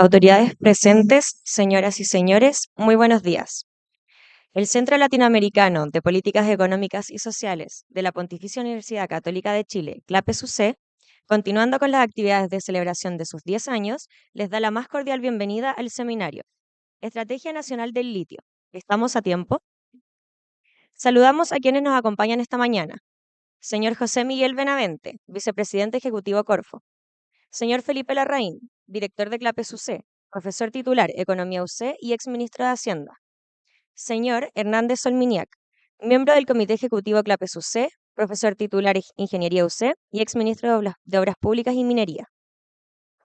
Autoridades presentes, señoras y señores, muy buenos días. El Centro Latinoamericano de Políticas Económicas y Sociales de la Pontificia Universidad Católica de Chile, CLAPES-UC, continuando con las actividades de celebración de sus 10 años, les da la más cordial bienvenida al seminario Estrategia Nacional del Litio. ¿Estamos a tiempo? Saludamos a quienes nos acompañan esta mañana. Señor José Miguel Benavente, Vicepresidente Ejecutivo Corfo. Señor Felipe Larraín, director de CLAPES UC, profesor titular Economía UC y exministro de Hacienda. Señor Hernández Solminiac, miembro del Comité Ejecutivo CLAPES UC, profesor titular Ingeniería UC y exministro de Obras Públicas y Minería.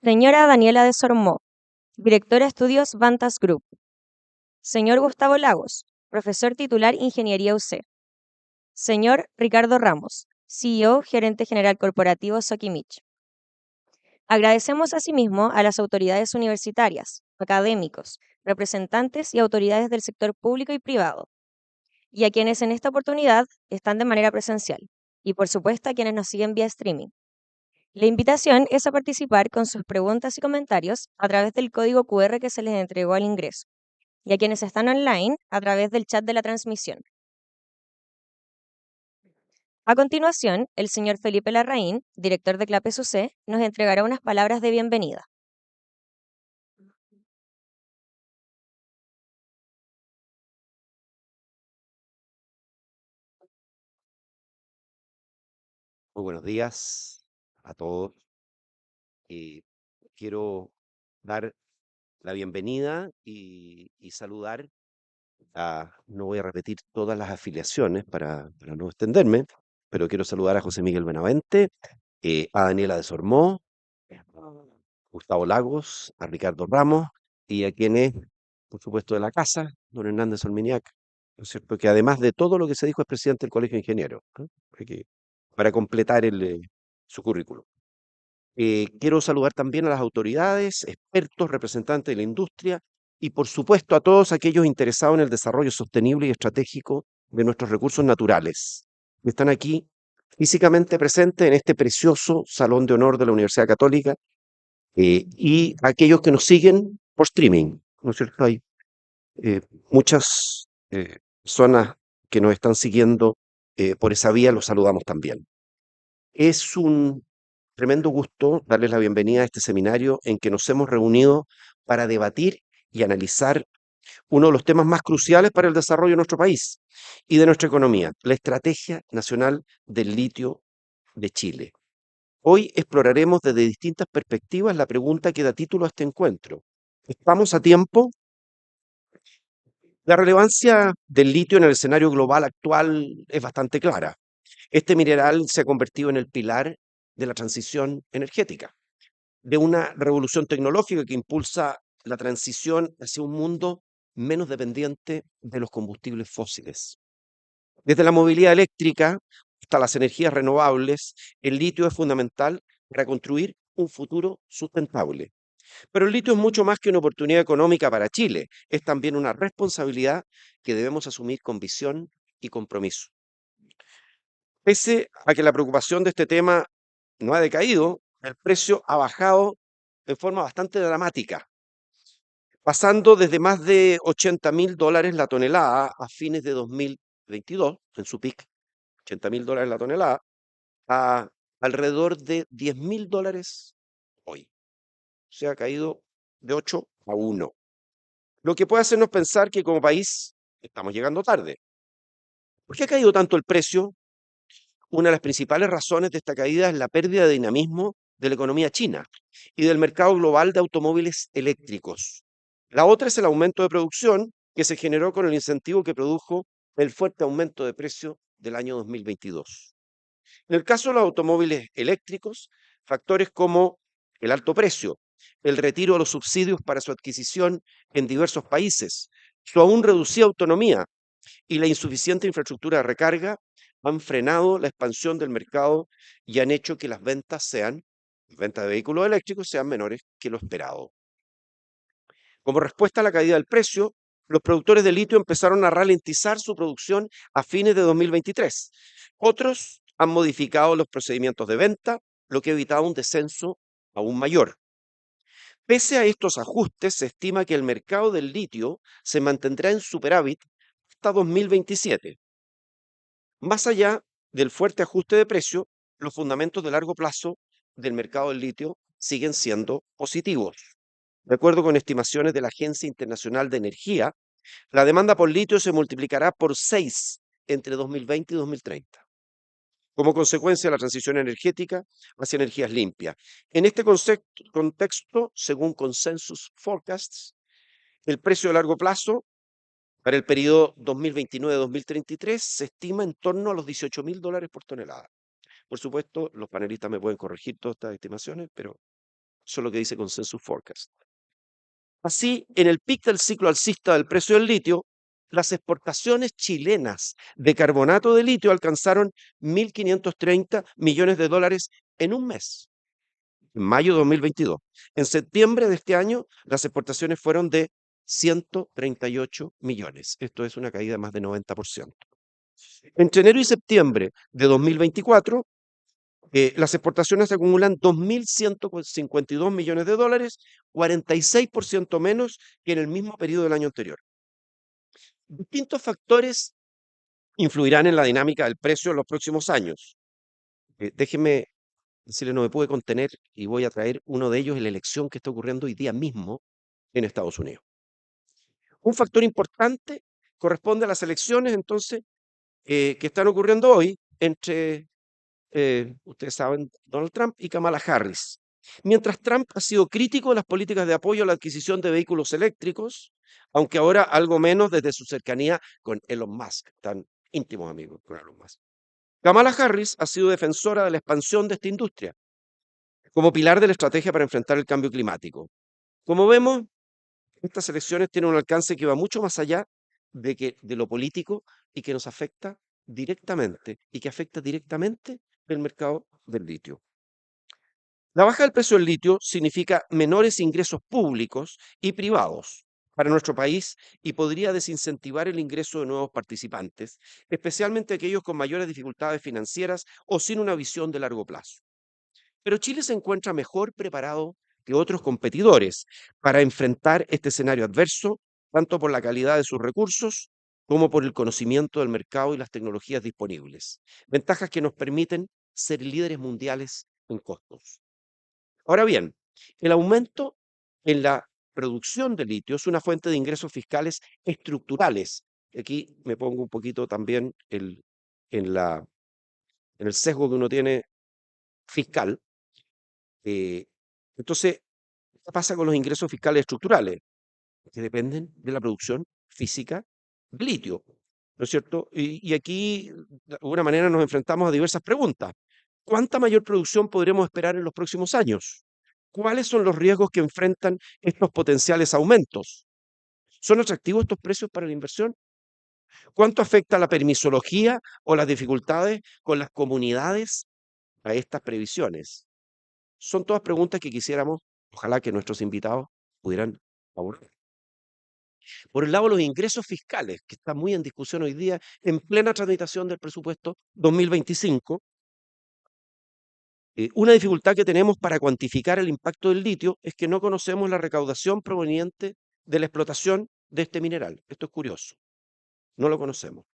Señora Daniela de Sormó, directora de Estudios Vantas Group. Señor Gustavo Lagos, profesor titular Ingeniería UC. Señor Ricardo Ramos, CEO, gerente general corporativo Sokimich. Agradecemos asimismo a las autoridades universitarias, académicos, representantes y autoridades del sector público y privado, y a quienes en esta oportunidad están de manera presencial, y por supuesto a quienes nos siguen vía streaming. La invitación es a participar con sus preguntas y comentarios a través del código QR que se les entregó al ingreso, y a quienes están online a través del chat de la transmisión. A continuación, el señor Felipe Larraín, director de CLAPES UC, nos entregará unas palabras de bienvenida. Muy buenos días a todos. Quiero dar la bienvenida y saludar no voy a repetir todas las afiliaciones para no extenderme, pero quiero saludar a José Miguel Benavente, a Daniela de Sormó, a Gustavo Lagos, a Ricardo Ramos y a quienes, por supuesto, de la casa, don Hernández Olminiac, ¿no es cierto? Que además de todo lo que se dijo es presidente del Colegio de Ingenieros, ¿no? Para completar su currículum. Quiero saludar también a las autoridades, expertos, representantes de la industria y, por supuesto, a todos aquellos interesados en el desarrollo sostenible y estratégico de nuestros recursos naturales, que están aquí físicamente presentes en este precioso Salón de Honor de la Universidad Católica, y a aquellos que nos siguen por streaming, ¿no es cierto? Hay eh, muchas personas que nos están siguiendo por esa vía, los saludamos también. Es un tremendo gusto darles la bienvenida a este seminario en que nos hemos reunido para debatir y analizar uno de los temas más cruciales para el desarrollo de nuestro país y de nuestra economía, la Estrategia Nacional del Litio de Chile. Hoy exploraremos desde distintas perspectivas la pregunta que da título a este encuentro. ¿Estamos a tiempo? La relevancia del litio en el escenario global actual es bastante clara. Este mineral se ha convertido en el pilar de la transición energética, de una revolución tecnológica que impulsa la transición hacia un mundo menos dependiente de los combustibles fósiles. Desde la movilidad eléctrica hasta las energías renovables, el litio es fundamental para construir un futuro sustentable. Pero el litio es mucho más que una oportunidad económica para Chile, es también una responsabilidad que debemos asumir con visión y compromiso. Pese a que la preocupación de este tema no ha decaído, el precio ha bajado de forma bastante dramática, pasando desde más de $80.000 la tonelada a fines de 2022, en su pic, $80.000 la tonelada, a alrededor de $10.000 hoy. Se ha caído de 8 a 1, lo que puede hacernos pensar que como país estamos llegando tarde. ¿Por qué ha caído tanto el precio? Una de las principales razones de esta caída es la pérdida de dinamismo de la economía china y del mercado global de automóviles eléctricos. La otra es el aumento de producción que se generó con el incentivo que produjo el fuerte aumento de precio del año 2022. En el caso de los automóviles eléctricos, factores como el alto precio, el retiro de los subsidios para su adquisición en diversos países, su aún reducida autonomía y la insuficiente infraestructura de recarga han frenado la expansión del mercado y han hecho que las ventas de vehículos eléctricos sean menores que lo esperado. Como respuesta a la caída del precio, los productores de litio empezaron a ralentizar su producción a fines de 2023. Otros han modificado los procedimientos de venta, lo que ha evitado un descenso aún mayor. Pese a estos ajustes, se estima que el mercado del litio se mantendrá en superávit hasta 2027. Más allá del fuerte ajuste de precio, los fundamentos de largo plazo del mercado del litio siguen siendo positivos. De acuerdo con estimaciones de la Agencia Internacional de Energía, la demanda por litio se multiplicará por 6 entre 2020 y 2030, como consecuencia de la transición energética hacia energías limpias. En este contexto, según Consensus Forecasts, el precio de largo plazo para el periodo 2029-2033 se estima en torno a los $18.000 por tonelada. Por supuesto, los panelistas me pueden corregir todas estas estimaciones, pero eso es lo que dice Consensus Forecast. Así, en el pic del ciclo alcista del precio del litio, las exportaciones chilenas de carbonato de litio alcanzaron 1.530 millones de dólares en un mes, en mayo de 2022. En septiembre de este año, las exportaciones fueron de 138 millones. Esto es una caída de más de 90%. Entre enero y septiembre de 2024, las exportaciones acumulan 2.152 millones de dólares, 46% menos que en el mismo periodo del año anterior. Distintos factores influirán en la dinámica del precio en los próximos años. Déjenme decirle, no me pude contener y voy a traer uno de ellos en la elección que está ocurriendo hoy día mismo en Estados Unidos. Un factor importante corresponde a las elecciones, entonces, que están ocurriendo hoy entre ustedes saben, Donald Trump y Kamala Harris. Mientras Trump ha sido crítico de las políticas de apoyo a la adquisición de vehículos eléctricos, aunque ahora algo menos desde su cercanía con Elon Musk, tan íntimos amigos con Elon Musk. Kamala Harris ha sido defensora de la expansión de esta industria como pilar de la estrategia para enfrentar el cambio climático. Como vemos, estas elecciones tienen un alcance que va mucho más allá de lo político y que nos afecta directamente y que afecta directamente el mercado del litio. La baja del precio del litio significa menores ingresos públicos y privados para nuestro país y podría desincentivar el ingreso de nuevos participantes, especialmente aquellos con mayores dificultades financieras o sin una visión de largo plazo. Pero Chile se encuentra mejor preparado que otros competidores para enfrentar este escenario adverso, tanto por la calidad de sus recursos como por el conocimiento del mercado y las tecnologías disponibles, ventajas que nos permiten ser líderes mundiales en costos. Ahora bien, el aumento en la producción de litio es una fuente de ingresos fiscales estructurales. Aquí me pongo un poquito también en, en el sesgo que uno tiene fiscal. Eh, entonces, ¿qué pasa con los ingresos fiscales estructurales? Que dependen de la producción física de litio, ¿no es cierto? Y aquí, de alguna manera, nos enfrentamos a diversas preguntas. ¿Cuánta mayor producción podremos esperar en los próximos años? ¿Cuáles son los riesgos que enfrentan estos potenciales aumentos? ¿Son atractivos estos precios para la inversión? ¿Cuánto afecta la permisología o las dificultades con las comunidades a estas previsiones? Son todas preguntas que quisiéramos, ojalá que nuestros invitados pudieran abordar. Por el lado de los ingresos fiscales, que está muy en discusión hoy día, en plena tramitación del presupuesto 2025, una dificultad que tenemos para cuantificar el impacto del litio es que no conocemos la recaudación proveniente de la explotación de este mineral. Esto es curioso. No lo conocemos,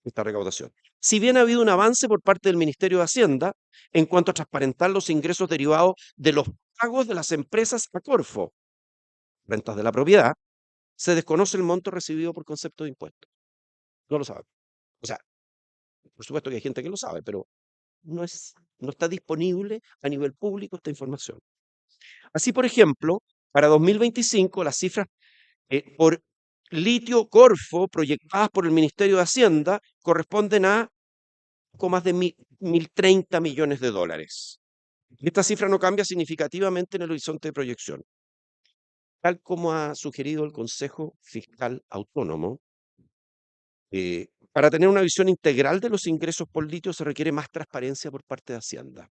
esta recaudación. Si bien ha habido un avance por parte del Ministerio de Hacienda en cuanto a transparentar los ingresos derivados de los pagos de las empresas a Corfo, rentas de la propiedad, se desconoce el monto recibido por concepto de impuestos. No lo sabe. O sea, por supuesto que hay gente que lo sabe, pero no está disponible a nivel público esta información. Así, por ejemplo, para 2025, las cifras por litio Corfo proyectadas por el Ministerio de Hacienda corresponden a poco más de 1.030 millones de dólares. Esta cifra no cambia significativamente en el horizonte de proyección. Tal como ha sugerido el Consejo Fiscal Autónomo, para tener una visión integral de los ingresos por litio se requiere más transparencia por parte de Hacienda,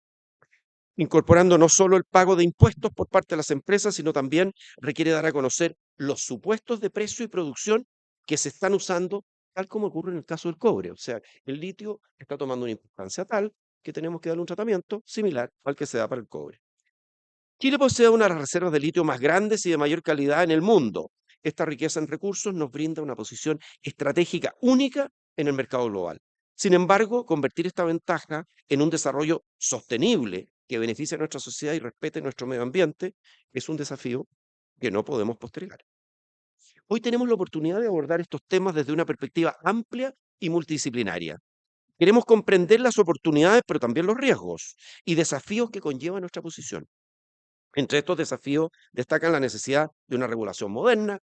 incorporando no solo el pago de impuestos por parte de las empresas, sino también requiere dar a conocer los supuestos de precio y producción que se están usando, tal como ocurre en el caso del cobre. O sea, el litio está tomando una importancia tal que tenemos que darle un tratamiento similar al que se da para el cobre. Chile posee una de las reservas de litio más grandes y de mayor calidad en el mundo. Esta riqueza en recursos nos brinda una posición estratégica única en el mercado global. Sin embargo, convertir esta ventaja en un desarrollo sostenible que beneficie a nuestra sociedad y respete nuestro medio ambiente es un desafío que no podemos postergar. Hoy tenemos la oportunidad de abordar estos temas desde una perspectiva amplia y multidisciplinaria. Queremos comprender las oportunidades, pero también los riesgos y desafíos que conlleva nuestra posición. Entre estos desafíos destacan la necesidad de una regulación moderna,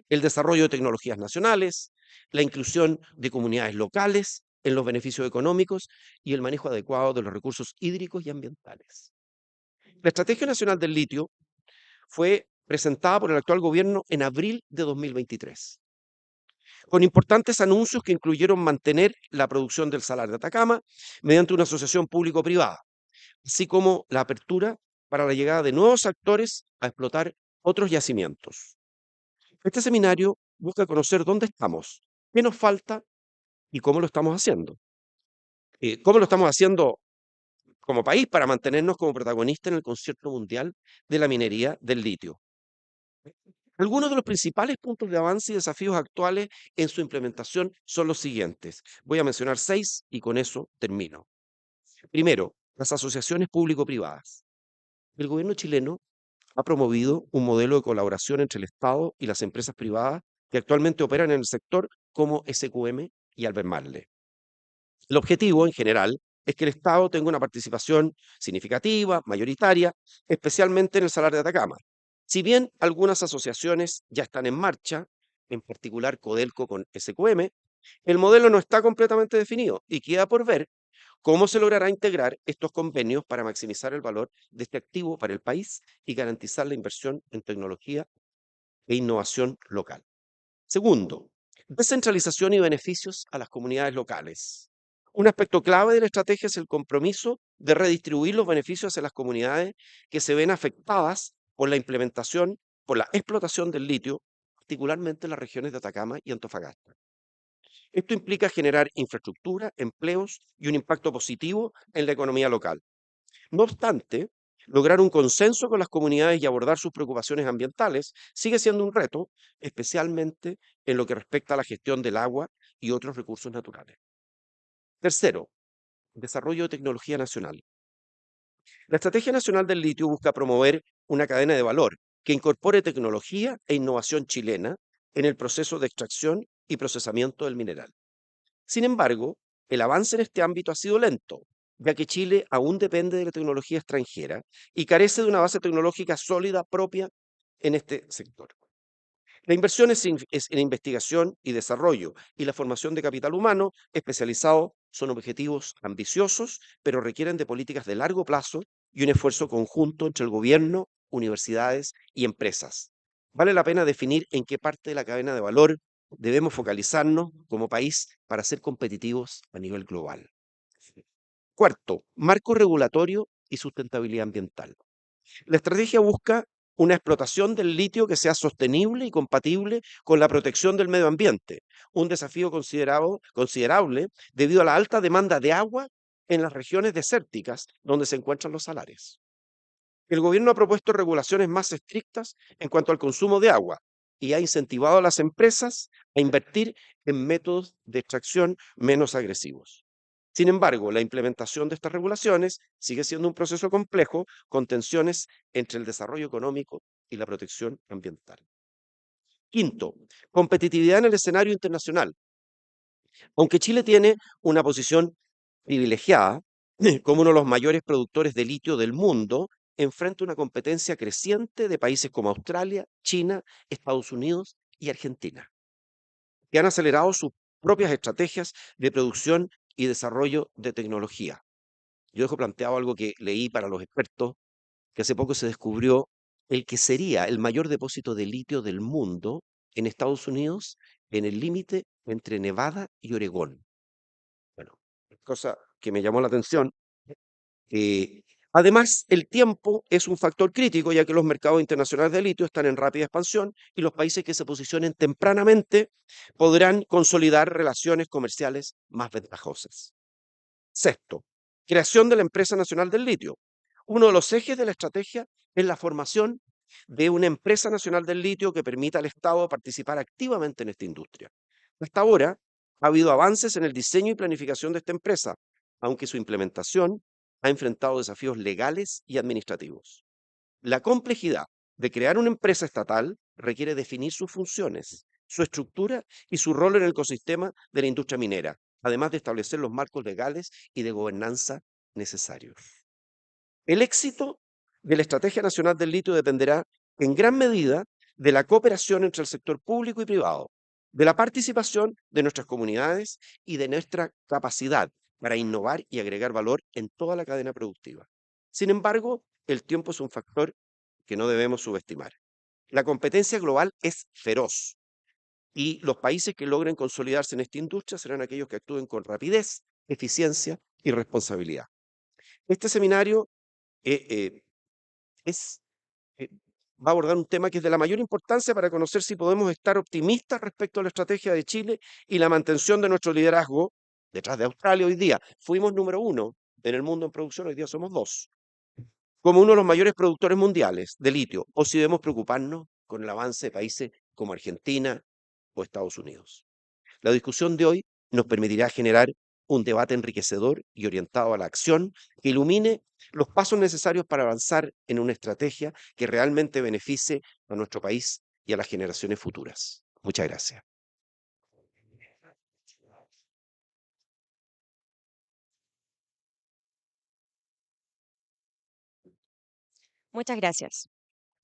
el desarrollo de tecnologías nacionales, la inclusión de comunidades locales en los beneficios económicos y el manejo adecuado de los recursos hídricos y ambientales. La Estrategia Nacional del Litio fue presentada por el actual gobierno en abril de 2023, con importantes anuncios que incluyeron mantener la producción del Salar de Atacama mediante una asociación público-privada, así como la apertura para la llegada de nuevos actores a explotar otros yacimientos. Este seminario busca conocer dónde estamos, qué nos falta y cómo lo estamos haciendo. Cómo lo estamos haciendo como país para mantenernos como protagonistas en el concierto mundial de la minería del litio. Algunos de los principales puntos de avance y desafíos actuales en su implementación son los siguientes. Voy a mencionar 6 y con eso termino. Primero, las asociaciones público-privadas. El gobierno chileno ha promovido un modelo de colaboración entre el Estado y las empresas privadas que actualmente operan en el sector como SQM y Albemarle. El objetivo, en general, es que el Estado tenga una participación significativa, mayoritaria, especialmente en el Salar de Atacama. Si bien algunas asociaciones ya están en marcha, en particular Codelco con SQM, el modelo no está completamente definido y queda por ver cómo se logrará integrar estos convenios para maximizar el valor de este activo para el país y garantizar la inversión en tecnología e innovación local. Segundo, descentralización y beneficios a las comunidades locales. Un aspecto clave de la estrategia es el compromiso de redistribuir los beneficios hacia las comunidades que se ven afectadas por la implementación, por la explotación del litio, particularmente en las regiones de Atacama y Antofagasta. Esto implica generar infraestructura, empleos y un impacto positivo en la economía local. No obstante, lograr un consenso con las comunidades y abordar sus preocupaciones ambientales sigue siendo un reto, especialmente en lo que respecta a la gestión del agua y otros recursos naturales. Tercero, desarrollo de tecnología nacional. La Estrategia Nacional del Litio busca promover una cadena de valor que incorpore tecnología e innovación chilena en el proceso de extracción y procesamiento del mineral. Sin embargo, el avance en este ámbito ha sido lento, ya que Chile aún depende de la tecnología extranjera y carece de una base tecnológica sólida propia en este sector. La inversión es en investigación y desarrollo y la formación de capital humano especializado son objetivos ambiciosos, pero requieren de políticas de largo plazo y un esfuerzo conjunto entre el gobierno, universidades y empresas. Vale la pena definir en qué parte de la cadena de valor debemos focalizarnos como país para ser competitivos a nivel global. Cuarto, marco regulatorio y sustentabilidad ambiental. La estrategia busca una explotación del litio que sea sostenible y compatible con la protección del medio ambiente, un desafío considerable debido a la alta demanda de agua en las regiones desérticas donde se encuentran los salares. El gobierno ha propuesto regulaciones más estrictas en cuanto al consumo de agua y ha incentivado a las empresas a invertir en métodos de extracción menos agresivos. Sin embargo, la implementación de estas regulaciones sigue siendo un proceso complejo con tensiones entre el desarrollo económico y la protección ambiental. Quinto, competitividad en el escenario internacional. Aunque Chile tiene una posición privilegiada como uno de los mayores productores de litio del mundo, enfrenta una competencia creciente de países como Australia, China, Estados Unidos y Argentina, que han acelerado sus propias estrategias de producción y desarrollo de tecnología. Yo dejo planteado algo que leí para los expertos, que hace poco se descubrió el que sería el mayor depósito de litio del mundo en Estados Unidos, en el límite entre Nevada y Oregón. Bueno, cosa que me llamó la atención. Eh, Además, el tiempo es un factor crítico, ya que los mercados internacionales de litio están en rápida expansión y los países que se posicionen tempranamente podrán consolidar relaciones comerciales más ventajosas. Sexto, creación de la Empresa Nacional del Litio. Uno de los ejes de la estrategia es la formación de una empresa nacional del litio que permita al Estado participar activamente en esta industria. Hasta ahora ha habido avances en el diseño y planificación de esta empresa, aunque su implementación ha enfrentado desafíos legales y administrativos. La complejidad de crear una empresa estatal requiere definir sus funciones, su estructura y su rol en el ecosistema de la industria minera, además de establecer los marcos legales y de gobernanza necesarios. El éxito de la Estrategia Nacional del Litio dependerá en gran medida de la cooperación entre el sector público y privado, de la participación de nuestras comunidades y de nuestra capacidad para innovar y agregar valor en toda la cadena productiva. Sin embargo, el tiempo es un factor que no debemos subestimar. La competencia global es feroz y los países que logren consolidarse en esta industria serán aquellos que actúen con rapidez, eficiencia y responsabilidad. Este seminario eh, eh, es, eh, va a abordar un tema que es de la mayor importancia para conocer si podemos estar optimistas respecto a la estrategia de Chile y la mantención de nuestro liderazgo detrás de Australia hoy día. Fuimos número uno en el mundo en producción, hoy día somos dos, como uno de los mayores productores mundiales de litio, o si debemos preocuparnos con el avance de países como Argentina o Estados Unidos. La discusión de hoy nos permitirá generar un debate enriquecedor y orientado a la acción que ilumine los pasos necesarios para avanzar en una estrategia que realmente beneficie a nuestro país y a las generaciones futuras. Muchas gracias. Muchas gracias.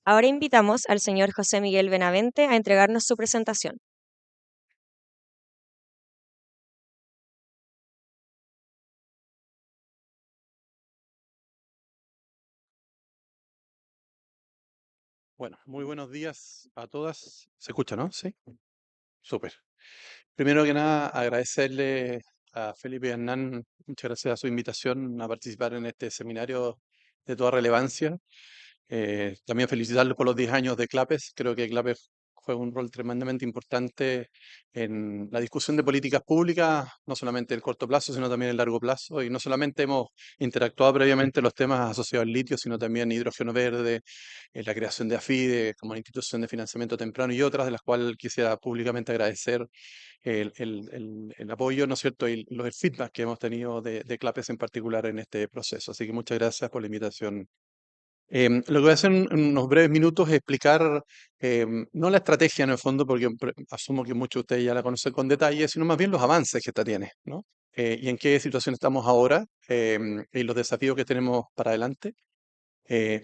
Ahora invitamos al señor José Miguel Benavente a entregarnos su presentación. Bueno, muy buenos días a todas. ¿Se escucha, no? Sí. Súper. Primero que nada, agradecerle a Felipe y Hernán, muchas gracias a su invitación a participar en este seminario de toda relevancia. También felicitarlos por los 10 años de CLAPES. Creo que CLAPES juega un rol tremendamente importante en la discusión de políticas públicas, no solamente en el corto plazo, sino también en el largo plazo. Y no solamente hemos interactuado previamente en los temas asociados al litio, sino también hidrógeno verde, la creación de AFIDE como una institución de financiamiento temprano y otras, de las cuales quisiera públicamente agradecer el apoyo, ¿no es cierto?, y los feedback que hemos tenido de CLAPES en particular en este proceso. Así que muchas gracias por la invitación. Lo que voy a hacer en unos breves minutos es explicar, no la estrategia en el fondo, porque asumo que muchos de ustedes ya la conocen con detalle, sino más bien los avances que esta tiene, ¿no? Y en qué situación estamos ahora, y los desafíos que tenemos para adelante.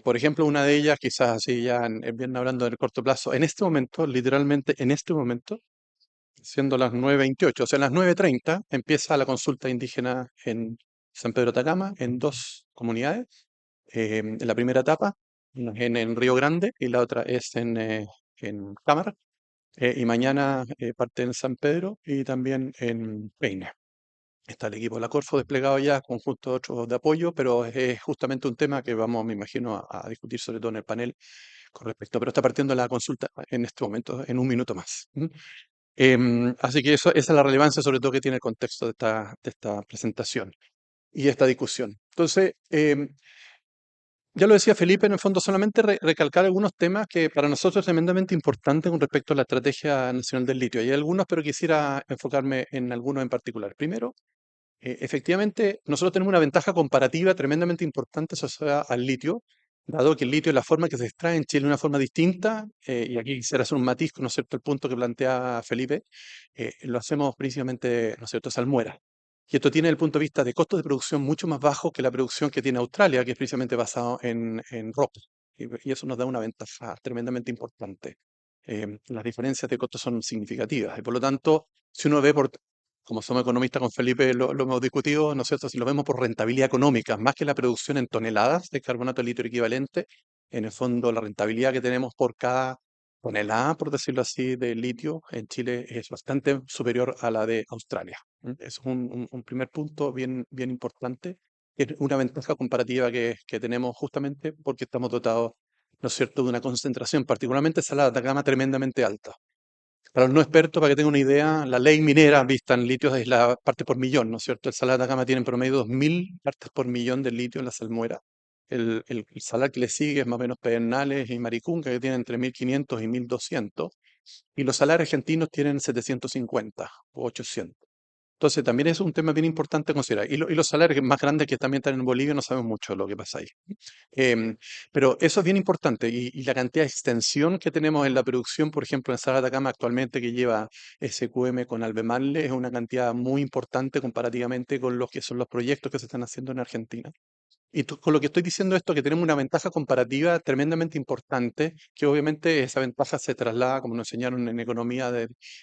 Por ejemplo, una de ellas, quizás así ya bien hablando del corto plazo, en este momento, literalmente en este momento, siendo las 9:28, o sea, a las 9:30, empieza la consulta indígena en San Pedro de Atacama, en dos comunidades. En la primera etapa, una es en Río Grande y la otra es en Cámara. Y mañana parte en San Pedro y también en Peine. Está el equipo de la Corfo desplegado ya, conjunto de otros de apoyo, pero es justamente un tema que vamos, me imagino, a discutir sobre todo en el panel con respecto. Pero está partiendo la consulta en este momento, en un minuto más. Así que esa es la relevancia, sobre todo, que tiene el contexto de esta presentación y esta discusión. Entonces, ya lo decía Felipe, en el fondo solamente recalcar algunos temas que para nosotros es tremendamente importantes con respecto a la Estrategia Nacional del Litio. Hay algunos, pero quisiera enfocarme en algunos en particular. Primero, efectivamente, nosotros tenemos una ventaja comparativa tremendamente importante asociada al litio, dado que el litio es la forma que se extrae en Chile de una forma distinta, y aquí quisiera hacer un matiz, ¿no es cierto?, el punto que plantea Felipe, lo hacemos principalmente, ¿no es cierto?, salmuera. Y esto tiene el punto de vista de costos de producción mucho más bajos que la producción que tiene Australia, que es precisamente basado en roca. Y eso nos da una ventaja tremendamente importante. Las diferencias de costos son significativas y por lo tanto, si uno ve como somos economistas con Felipe, lo hemos discutido, ¿no es cierto? Si lo vemos por rentabilidad económica, más que la producción en toneladas de carbonato de litio equivalente, en el fondo la rentabilidad que tenemos por cada tonelada, por decirlo así, de litio en Chile es bastante superior a la de Australia. Es un primer punto bien, bien importante. Es una ventaja comparativa que tenemos justamente porque estamos dotados, ¿no es cierto?, de una concentración, particularmente salada de gama tremendamente alta. Para los no expertos, para que tengan una idea, la ley minera vista en litio es la parte por millón, ¿no es cierto? El Salar de Atacama tiene en promedio 2000 partes por millón de litio en la salmuera. el salar que le sigue es más o menos Pedernales y Maricunga, que tienen entre 1.500 y 1.200, y los salares argentinos tienen 750 o 800. Entonces, también es un tema bien importante a considerar. Y los salarios más grandes que también están en Bolivia, no sabemos mucho lo que pasa ahí. Em, pero eso es bien importante. Y la cantidad de extensión que tenemos en la producción, por ejemplo, en Salar de Atacama actualmente que lleva SQM con Albemarle, es una cantidad muy importante comparativamente con los que son los proyectos que se están haciendo en Argentina. Y con lo que estoy diciendo esto, que tenemos una ventaja comparativa tremendamente importante, que obviamente esa ventaja se traslada, como nos enseñaron en economía,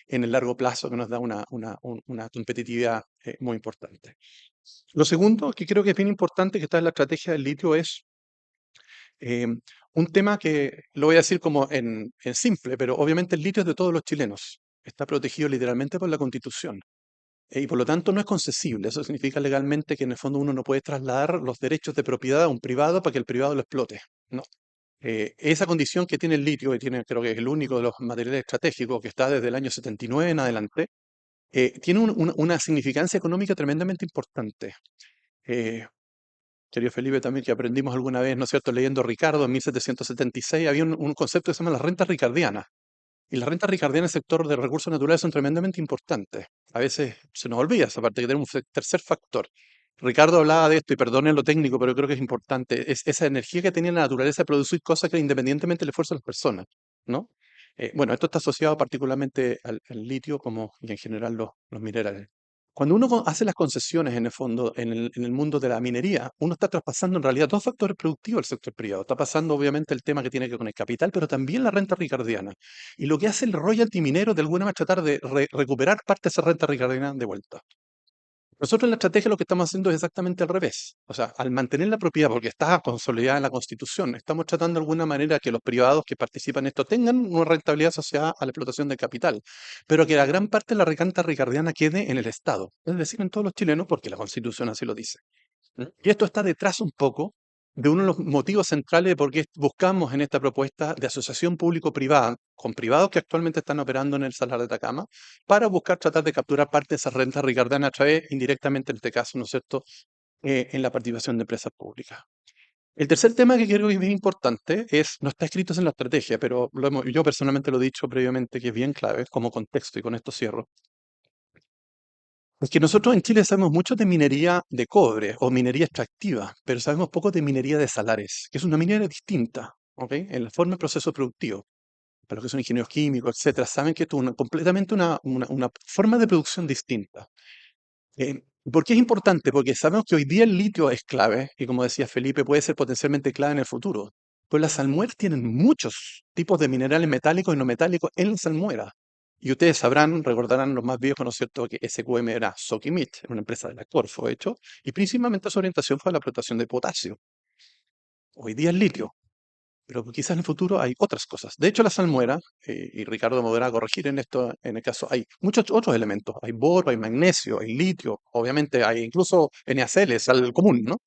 en el largo plazo, que nos da una competitividad muy importante. Lo segundo, que creo que es bien importante, que está en la estrategia del litio, es eh, un tema que lo voy a decir como en simple, pero obviamente el litio es de todos los chilenos. Está protegido literalmente por la Constitución. Y por lo tanto no es concesible. Eso significa legalmente que en el fondo uno no puede trasladar los derechos de propiedad a un privado para que el privado lo explote. No. Esa condición que tiene el litio, que tiene, creo que es el único de los materiales estratégicos que está desde el año 79 en adelante, tiene una significancia económica tremendamente importante. Eh, Querido Felipe, también que aprendimos alguna vez, ¿no es cierto? Leyendo Ricardo en 1776, había un concepto que se llama la renta ricardiana. Y las rentas ricardianas en el sector de recursos naturales son tremendamente importantes. A veces se nos olvida esa parte, que tenemos un tercer factor. Ricardo hablaba de esto, y perdonen lo técnico, pero creo que es importante. Es esa energía que tenía la naturaleza de producir cosas que independientemente del esfuerzo de las personas, ¿no? Bueno, esto está asociado particularmente al litio como, y en general los minerales. Cuando uno hace las concesiones en el fondo, en el mundo de la minería, uno está traspasando en realidad dos factores productivos del sector privado. Está pasando obviamente el tema que tiene que ver con el capital, pero también la renta ricardiana. Y lo que hace el royalty minero de alguna manera es tratar de recuperar parte de esa renta ricardiana de vuelta. Nosotros en la estrategia lo que estamos haciendo es exactamente al revés. O sea, al mantener la propiedad, porque está consolidada en la Constitución, estamos tratando de alguna manera que los privados que participan en esto tengan una rentabilidad asociada a la explotación del capital, pero que la gran parte de la renta ricardiana quede en el Estado, es decir, en todos los chilenos, porque la Constitución así lo dice. Y esto está detrás un poco de uno de los motivos centrales de por qué buscamos en esta propuesta de asociación público-privada, con privados que actualmente están operando en el Salar de Atacama, para buscar tratar de capturar parte de esa renta ricardiana a través, indirectamente en este caso, ¿no es cierto?, en la participación de empresas públicas. El tercer tema que creo que es bien importante es, no está escrito en la estrategia, pero yo personalmente lo he dicho previamente, que es bien clave como contexto, y con esto cierro. Es que nosotros en Chile sabemos mucho de minería de cobre o minería extractiva, pero sabemos poco de minería de salares, que es una minería distinta, ¿ok? En la forma de proceso productivo. Para los que son ingenieros químicos, etcétera, saben que esto es completamente una forma de producción distinta. ¿Por qué es importante? Porque sabemos que hoy día el litio es clave y, como decía Felipe, puede ser potencialmente clave en el futuro. Pues las salmueras tienen muchos tipos de minerales metálicos y no metálicos en la salmuera. Y ustedes sabrán, recordarán los más viejos, ¿no es cierto?, que SQM era Sokimit, era una empresa de la Corfo, hecho, y principalmente su orientación fue a la explotación de potasio. Hoy día es litio, pero quizás en el futuro hay otras cosas. De hecho, la salmuera, y Ricardo me podrá corregir en esto, en el caso, hay muchos otros elementos. Hay boro, hay magnesio, hay litio, obviamente hay incluso NaCl, sal común, ¿no?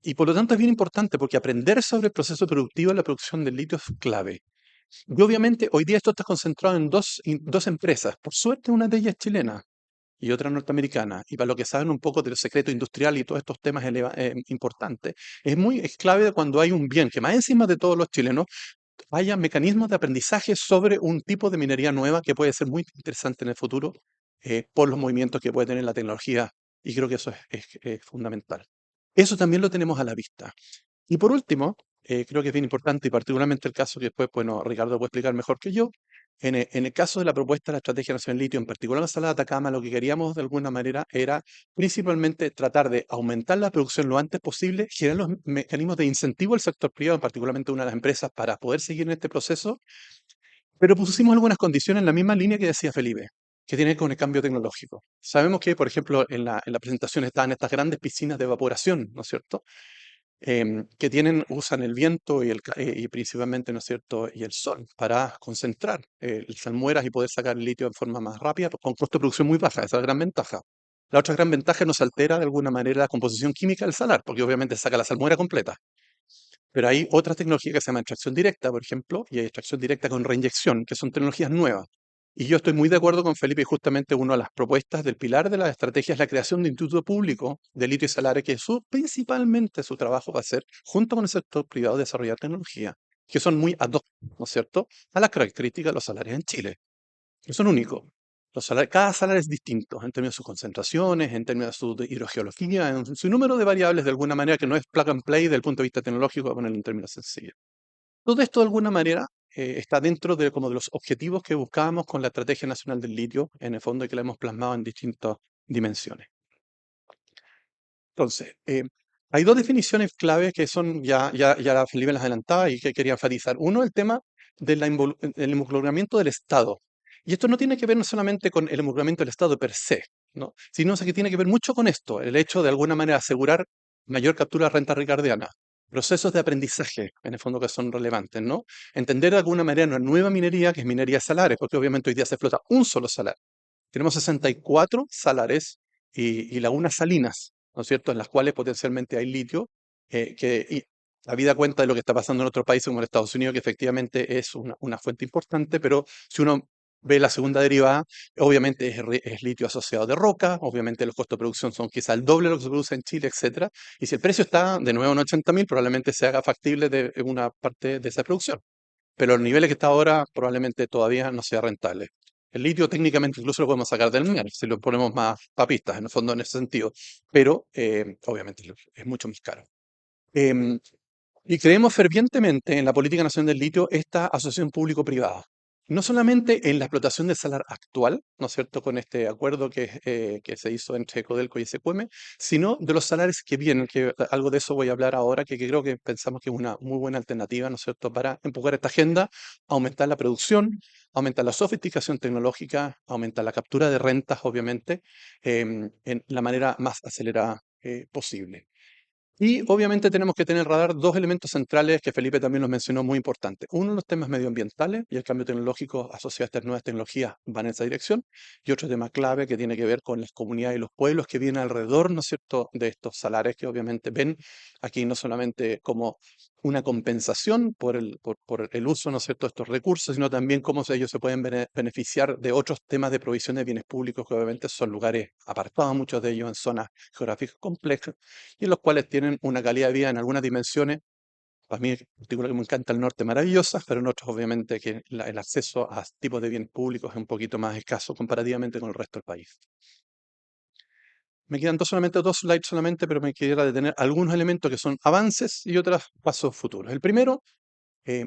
Y por lo tanto es bien importante porque aprender sobre el proceso productivo de la producción del litio es clave. Y obviamente hoy día esto está concentrado en dos empresas. Por suerte una de ellas es chilena y otra norteamericana. Y para lo que saben un poco del secreto industrial y todos estos temas importantes, es clave cuando hay un bien que más encima de todos los chilenos haya mecanismos de aprendizaje sobre un tipo de minería nueva que puede ser muy interesante en el futuro por los movimientos que puede tener la tecnología. Y creo que eso es fundamental. Eso también lo tenemos a la vista. Y por último, creo que es bien importante, y particularmente el caso que después, bueno, Ricardo puede explicar mejor que yo, en el caso de la propuesta de la Estrategia Nacional Litio, en particular la Sala de Atacama, lo que queríamos de alguna manera era principalmente tratar de aumentar la producción lo antes posible, generar los mecanismos de incentivo al sector privado, particularmente una de las empresas, para poder seguir en este proceso, pero pusimos algunas condiciones en la misma línea que decía Felipe, que tiene que ver con el cambio tecnológico. Sabemos que, por ejemplo, en la presentación están estas grandes piscinas de evaporación, ¿no es cierto?, que usan el viento y principalmente, ¿no es cierto?, y el sol para concentrar salmueras y poder sacar el litio de forma más rápida con costo de producción muy baja. Esa es la gran ventaja. La otra gran ventaja es que no se altera de alguna manera la composición química del salar, porque obviamente saca la salmuera completa. Pero hay otra tecnología que se llama extracción directa, por ejemplo, y hay extracción directa con reinyección, que son tecnologías nuevas. Y yo estoy muy de acuerdo con Felipe y justamente una de las propuestas del pilar de la estrategia es la creación de instituto público de litio y salares, que principalmente su trabajo va a ser, junto con el sector privado, desarrollar tecnología, que son muy ad hoc, ¿no es cierto?, a las características de los salarios en Chile, que son únicos. Cada salario es distinto en términos de sus concentraciones, en términos de su hidrogeología, en su número de variables de alguna manera que no es plug and play desde el punto de vista tecnológico, a ponerlo en términos sencillos. Todo esto de alguna manera está dentro de, como de los objetivos que buscábamos con la Estrategia Nacional del Litio, en el fondo, y que la hemos plasmado en distintas dimensiones. Entonces, hay dos definiciones claves que son, ya Felipe las adelantaba y que quería enfatizar. Uno, el tema del involucramiento del Estado. Y esto no tiene que ver no solamente con el involucramiento del Estado per se, ¿no?, sino que tiene que ver mucho con esto, el hecho de alguna manera asegurar mayor captura de renta ricardiana, procesos de aprendizaje, en el fondo, que son relevantes, ¿no? Entender de alguna manera una nueva minería, que es minería de salares, porque obviamente hoy día se explota un solo salario. Tenemos 64 salares y lagunas salinas, ¿no es cierto?, en las cuales potencialmente hay litio, y habida cuenta de lo que está pasando en otros países como en Estados Unidos, que efectivamente es una fuente importante, pero si uno ve la segunda derivada, obviamente es litio asociado de roca, obviamente los costos de producción son quizá el doble de lo que se produce en Chile, etcétera, y si el precio está de nuevo en 80.000, probablemente se haga factible de una parte de esa producción. Pero los niveles que está ahora probablemente todavía no sea rentable. El litio técnicamente incluso lo podemos sacar del mar si lo ponemos más papistas, en el fondo, en ese sentido, pero obviamente es mucho más caro. Em, y creemos fervientemente en la política nacional del litio, esta asociación público-privada. No solamente en la explotación del salar actual, ¿no es cierto?, con este acuerdo que se hizo entre Codelco y SQM, sino de los salarios que vienen, que algo de eso voy a hablar ahora, que creo que pensamos que es una muy buena alternativa, ¿no es cierto?, para empujar esta agenda, aumentar la producción, aumentar la sofisticación tecnológica, aumentar la captura de rentas, obviamente, en la manera más acelerada posible. Y obviamente tenemos que tener en radar dos elementos centrales que Felipe también nos mencionó muy importantes. Uno, los temas medioambientales y el cambio tecnológico asociado a estas nuevas tecnologías van en esa dirección. Y otro tema clave que tiene que ver con las comunidades y los pueblos que vienen alrededor, ¿no es cierto?, de estos salares que obviamente ven aquí no solamente como una compensación por el uso, ¿no es cierto?, de estos recursos, sino también cómo ellos se pueden beneficiar de otros temas de provisión de bienes públicos que obviamente son lugares apartados, muchos de ellos en zonas geográficas complejas y en los cuales tienen una calidad de vida en algunas dimensiones, para mí en particular que me encanta el norte, maravillosa, pero en otros obviamente que el acceso a tipos de bienes públicos es un poquito más escaso comparativamente con el resto del país. Me quedan solamente dos slides solamente, pero me quisiera detener algunos elementos que son avances y otros pasos futuros. El primero,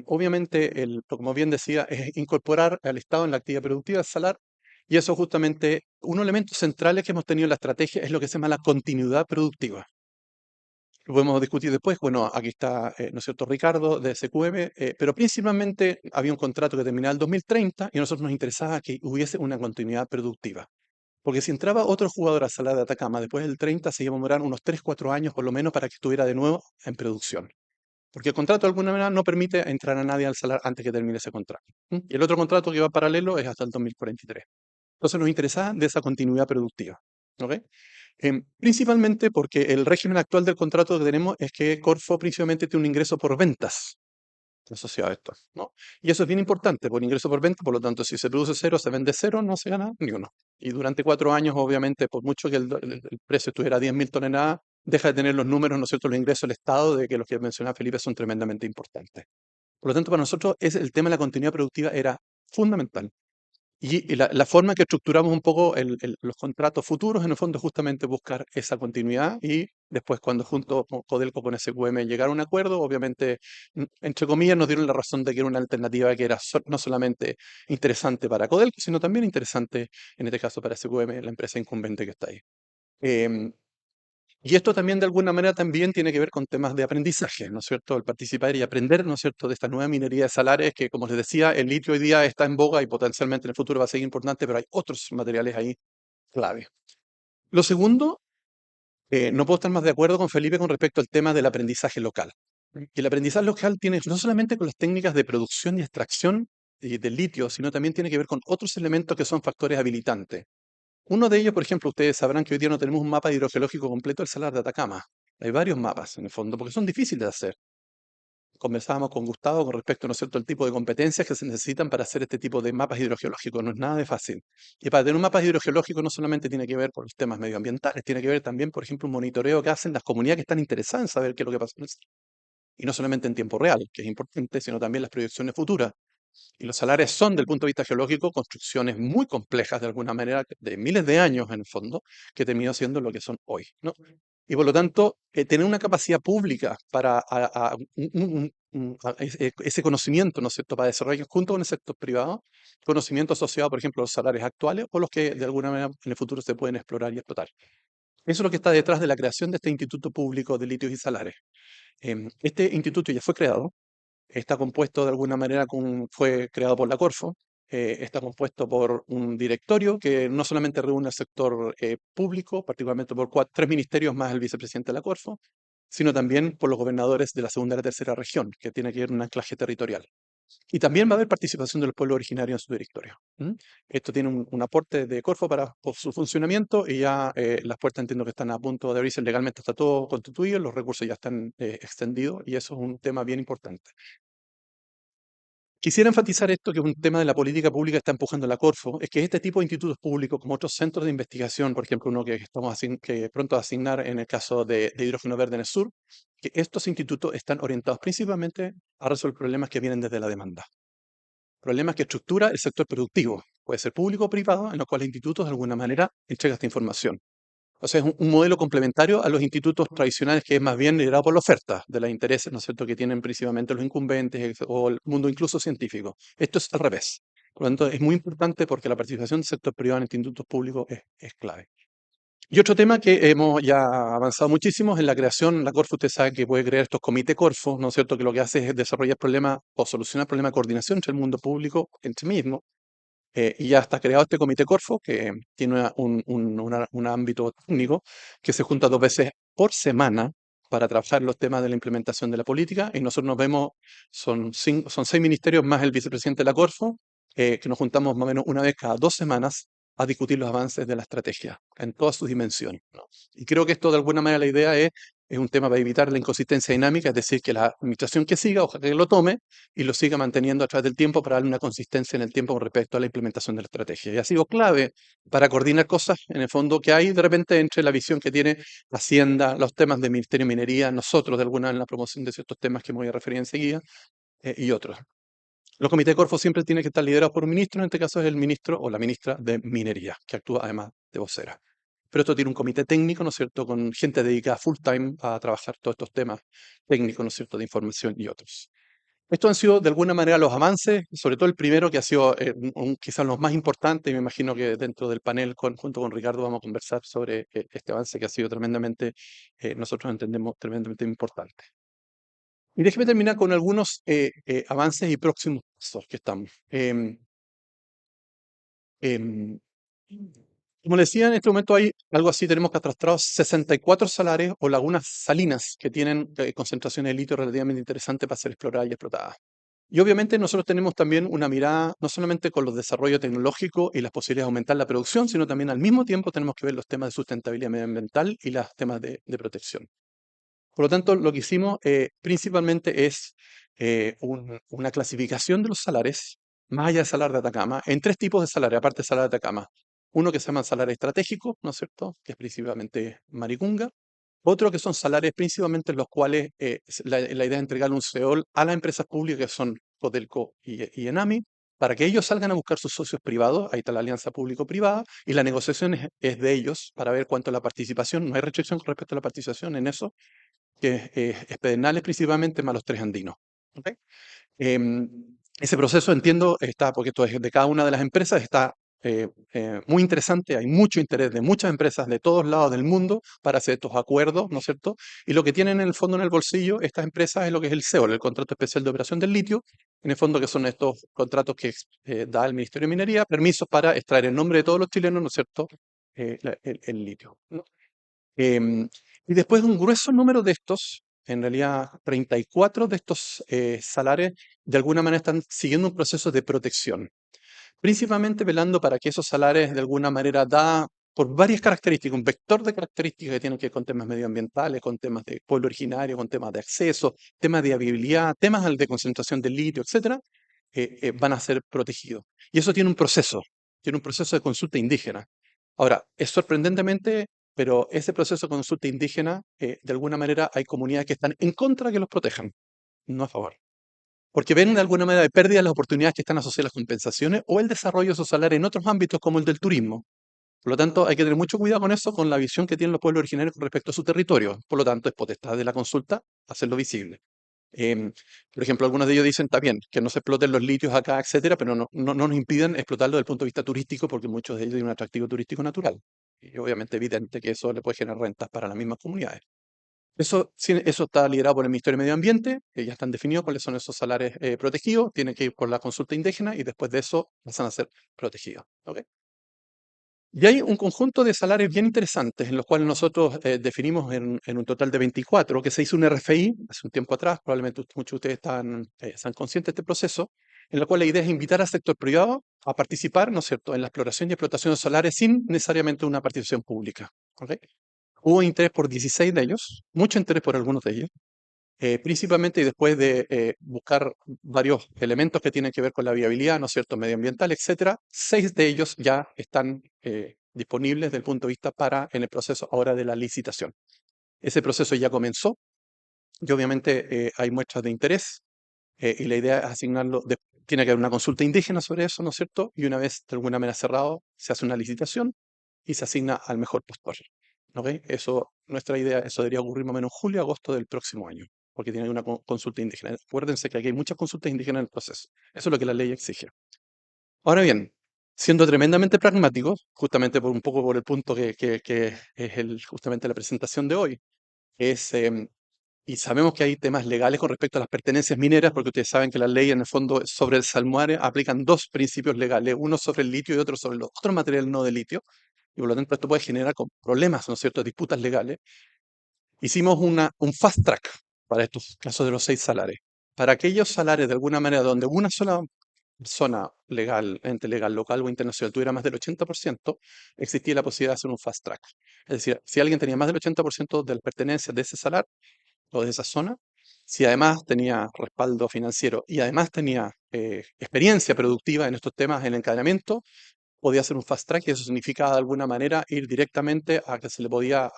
obviamente, como bien decía, es incorporar al Estado en la actividad productiva, el salar, y eso justamente, un elemento central que hemos tenido en la estrategia es lo que se llama la continuidad productiva. Lo podemos discutir después. Bueno, aquí está, ¿no es cierto?, Ricardo de SQM, pero principalmente había un contrato que terminaba el 2030 y a nosotros nos interesaba que hubiese una continuidad productiva. Porque si entraba otro jugador a Salar de Atacama después del 30, se iba a demorar unos 3, 4 años por lo menos para que estuviera de nuevo en producción. Porque el contrato de alguna manera no permite entrar a nadie al salar antes que termine ese contrato. Y el otro contrato que va paralelo es hasta el 2043. Entonces nos interesa de esa continuidad productiva. ¿Ok? Principalmente porque el régimen actual del contrato que tenemos es que Corfo principalmente tiene un ingreso por ventas asociado a esto, ¿no? Y eso es bien importante, por ingreso por venta, por lo tanto, si se produce cero, se vende cero, no se gana ni uno. Y durante 4 años, obviamente, por mucho que el precio estuviera a 10.000 toneladas, deja de tener los números, ¿no es cierto?, los ingresos del Estado, de que los que mencionaba Felipe son tremendamente importantes. Por lo tanto, para nosotros el tema de la continuidad productiva era fundamental. Y la forma que estructuramos un poco los contratos futuros, en el fondo, es justamente buscar esa continuidad y después, cuando junto con Codelco con SQM llegaron a un acuerdo, obviamente, entre comillas, nos dieron la razón de que era una alternativa que era no solamente interesante para Codelco, sino también interesante, en este caso, para SQM, la empresa incumbente que está ahí. Em, y esto también, de alguna manera, también tiene que ver con temas de aprendizaje, ¿no es cierto? El participar y aprender, ¿no es cierto?, de esta nueva minería de salares que, como les decía, el litio hoy día está en boga y potencialmente en el futuro va a seguir importante, pero hay otros materiales ahí clave. Lo segundo, no puedo estar más de acuerdo con Felipe con respecto al tema del aprendizaje local. Y el aprendizaje local tiene no solamente con las técnicas de producción y extracción del litio, sino también tiene que ver con otros elementos que son factores habilitantes. Uno de ellos, por ejemplo, ustedes sabrán que hoy día no tenemos un mapa hidrogeológico completo del Salar de Atacama. Hay varios mapas, en el fondo, porque son difíciles de hacer. conversábamos con Gustavo con respecto, ¿no es cierto?, al tipo de competencias que se necesitan para hacer este tipo de mapas hidrogeológicos. No es nada de fácil. Y para tener un mapa hidrogeológico no solamente tiene que ver por los temas medioambientales, tiene que ver también, por ejemplo, un monitoreo que hacen las comunidades que están interesadas en saber qué es lo que pasa en el sur. Y no solamente en tiempo real, que es importante, sino también las proyecciones futuras. Y los salares son, desde el punto de vista geológico, construcciones muy complejas de alguna manera, de miles de años en el fondo, que terminó siendo lo que son hoy, ¿no? Y por lo tanto, tener una capacidad pública para ese conocimiento, ¿no es cierto?, para desarrollar junto con el sector privado, conocimiento asociado, por ejemplo, a los salarios actuales o los que de alguna manera en el futuro se pueden explorar y explotar. Eso es lo que está detrás de la creación de este Instituto Público de Litios y Salares. Este instituto ya fue creado, está compuesto de alguna manera, fue creado por la Corfo, está compuesto por un directorio que no solamente reúne al sector público, particularmente por tres ministerios más el vicepresidente de la Corfo, sino también por los gobernadores de la segunda y la tercera región, que tiene que ver un anclaje territorial. Y también va a haber participación del pueblo originario en su directorio. Esto tiene un aporte de Corfo por su funcionamiento y ya las puertas entiendo que están a punto de abrirse legalmente, está todo constituido, los recursos ya están extendidos y eso es un tema bien importante. Quisiera enfatizar esto, que es un tema de la política pública que está empujando la Corfo, es que este tipo de institutos públicos, como otros centros de investigación, por ejemplo, uno que estamos que pronto a asignar en el caso de hidrógeno verde en el sur, que estos institutos están orientados principalmente a resolver problemas que vienen desde la demanda. Problemas que estructura el sector productivo, puede ser público o privado, en los cuales institutos de alguna manera entregan esta información. O sea, es un modelo complementario a los institutos tradicionales que es más bien liderado por la oferta de los intereses, ¿no es cierto?, que tienen principalmente los incumbentes o el mundo incluso científico. Esto es al revés. Por lo tanto, es muy importante porque la participación del sector privado en institutos públicos es clave. Y otro tema que hemos ya avanzado muchísimo es en la creación. La Corfo, usted sabe que puede crear estos comités Corfo, ¿no es cierto?, que lo que hace es desarrollar problemas o solucionar problemas de coordinación entre el mundo público, entre mismos. Y ya está creado este comité Corfo, que tiene un ámbito técnico, que se junta 2 veces por semana para trabajar los temas de la implementación de la política. Y nosotros nos vemos, son 6 ministerios más el vicepresidente de la Corfo, que nos juntamos más o menos una vez cada 2 semanas a discutir los avances de la estrategia en todas sus dimensiones, ¿no? Y creo que esto de alguna manera la idea es un tema para evitar la inconsistencia dinámica, es decir, que la administración que siga, ojalá que lo tome, y lo siga manteniendo a través del tiempo para darle una consistencia en el tiempo con respecto a la implementación de la estrategia. Y ha sido clave para coordinar cosas, en el fondo, que hay de repente entre la visión que tiene Hacienda, los temas del Ministerio de Minería, nosotros de alguna en la promoción de ciertos temas que me voy a referir enseguida, y otros. Los comités de Corfo siempre tienen que estar liderados por un ministro, en este caso es el ministro o la ministra de Minería, que actúa además de vocera. Pero esto tiene un comité técnico, ¿no es cierto?, con gente dedicada full time a trabajar todos estos temas técnicos, ¿no es cierto?, de información y otros. Estos han sido de alguna manera los avances, sobre todo el primero que ha sido quizás los más importantes, y me imagino que dentro del panel junto con Ricardo vamos a conversar sobre este avance que ha sido tremendamente, nosotros entendemos, tremendamente importante. Y déjeme terminar con algunos avances y próximos pasos que estamos. Em, Como les decía, en este momento hay algo así, tenemos catastrados 64 salares o lagunas salinas que tienen concentraciones de litio relativamente interesantes para ser exploradas y explotadas. Y obviamente nosotros tenemos también una mirada, no solamente con los desarrollos tecnológicos y las posibilidades de aumentar la producción, sino también al mismo tiempo tenemos que ver los temas de sustentabilidad medioambiental y los temas de protección. Por lo tanto, lo que hicimos principalmente es una clasificación de los salares, más allá del salar de Atacama, en 3 tipos de salares, aparte del salar de Atacama. Uno que se llama salario estratégico, ¿no es cierto?, que es principalmente Maricunga. Otro que son salarios principalmente en los cuales la idea es entregarle un CEOL a las empresas públicas que son Codelco y Enami, para que ellos salgan a buscar sus socios privados. Ahí está la alianza público-privada, y la negociación es de ellos para ver cuánto es la participación. No hay restricción con respecto a la participación en eso, que es Pedernales principalmente, más los 3 andinos. ¿Ok? Ese proceso, entiendo, está, porque esto es de cada una de las empresas, está muy interesante. Hay mucho interés de muchas empresas de todos lados del mundo para hacer estos acuerdos, ¿no es cierto? Y lo que tienen en el fondo en el bolsillo estas empresas es lo que es el CEOL, el Contrato Especial de Operación del Litio, en el fondo, que son estos contratos que da el Ministerio de Minería, permisos para extraer en nombre de todos los chilenos, ¿no es cierto?, el litio, ¿no? Y después un grueso número de estos, en realidad 34 de estos salares, de alguna manera están siguiendo un proceso de protección, principalmente velando para que esos salares de alguna manera por varias características, un vector de características que tienen que ver con temas medioambientales, con temas de pueblo originario, con temas de acceso, temas de viabilidad, temas de concentración de litio, etcétera, van a ser protegidos. Y eso tiene un proceso de consulta indígena. Ahora, es sorprendentemente, pero ese proceso de consulta indígena, de alguna manera hay comunidades que están en contra de que los protejan, no a favor. Porque ven de alguna manera de pérdida las oportunidades que están asociadas a las compensaciones o el desarrollo social en otros ámbitos como el del turismo. Por lo tanto, hay que tener mucho cuidado con eso, con la visión que tienen los pueblos originarios con respecto a su territorio. Por lo tanto, es potestad de la consulta hacerlo visible. Em, por ejemplo, algunos de ellos dicen, está bien, que no se exploten los litios acá, etcétera, pero no nos impiden explotarlo desde el punto de vista turístico, porque muchos de ellos tienen un atractivo turístico natural. Y obviamente evidente que eso le puede generar rentas para las mismas comunidades. Eso, eso está liderado por el Ministerio de Medio Ambiente, que ya están definidos cuáles son esos salares protegidos, tienen que ir por la consulta indígena y después de eso pasan a ser protegidos. ¿Ok? Y hay un conjunto de salarios bien interesantes en los cuales nosotros definimos en un total de 24, que se hizo un RFI hace un tiempo atrás, probablemente muchos de ustedes están conscientes de este proceso, en la cual la idea es invitar al sector privado a participar, ¿no es cierto?, en la exploración y explotación de solares sin necesariamente una participación pública. ¿Ok? Hubo interés por 16 de ellos, mucho interés por algunos de ellos, principalmente y después de buscar varios elementos que tienen que ver con la viabilidad, ¿no es cierto?, medioambiental, etcétera. 6 de ellos ya están disponibles desde el punto de vista en el proceso ahora de la licitación. Ese proceso ya comenzó y obviamente hay muestras de interés y la idea es asignarlo, tiene que haber una consulta indígena sobre eso, ¿no es cierto? Y una vez de alguna manera cerrado, se hace una licitación y se asigna al mejor postor. ¿Ok? Eso, nuestra idea, eso debería ocurrir más o menos en julio, agosto del próximo año, porque tiene una consulta indígena. Acuérdense que aquí hay muchas consultas indígenas en el proceso. Eso es lo que la ley exige. Ahora bien, siendo tremendamente pragmáticos, justamente por un poco por el punto que es justamente la presentación de hoy, es, y sabemos que hay temas legales con respecto a las pertenencias mineras, porque ustedes saben que la ley en el fondo sobre el salmuare aplican dos principios legales, uno sobre el litio y otro sobre los otros materiales no de litio, y por lo tanto esto puede generar problemas, ¿no es cierto?, disputas legales. Hicimos un fast track para estos casos de los 6 salares. Para aquellos salares, de alguna manera, donde una sola persona legal, ente legal, local o internacional, tuviera más del 80%, existía la posibilidad de hacer un fast track. Es decir, si alguien tenía más del 80% de las pertenencias de ese salario o de esa zona, si además tenía respaldo financiero y además tenía experiencia productiva en estos temas en encadenamiento, podía hacer un fast track y eso significaba de alguna manera ir directamente a que se le podía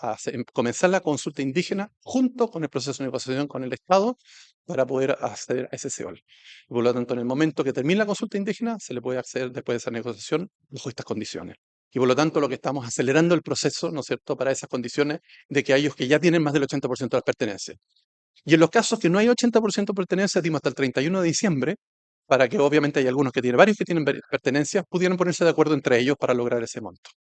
comenzar la consulta indígena junto con el proceso de negociación con el Estado para poder acceder a ese CEOL. Y por lo tanto, en el momento que termine la consulta indígena, se le puede acceder después de esa negociación bajo estas condiciones. Y por lo tanto, lo que estamos acelerando el proceso, ¿no es cierto?, para esas condiciones de que aquellos que ya tienen más del 80% de las pertenencias. Y en los casos que no hay 80% de pertenencias, dimos hasta el 31 de diciembre, para que obviamente hay algunos que tienen varios que tienen pertenencias, pudieran ponerse de acuerdo entre ellos para lograr ese monto.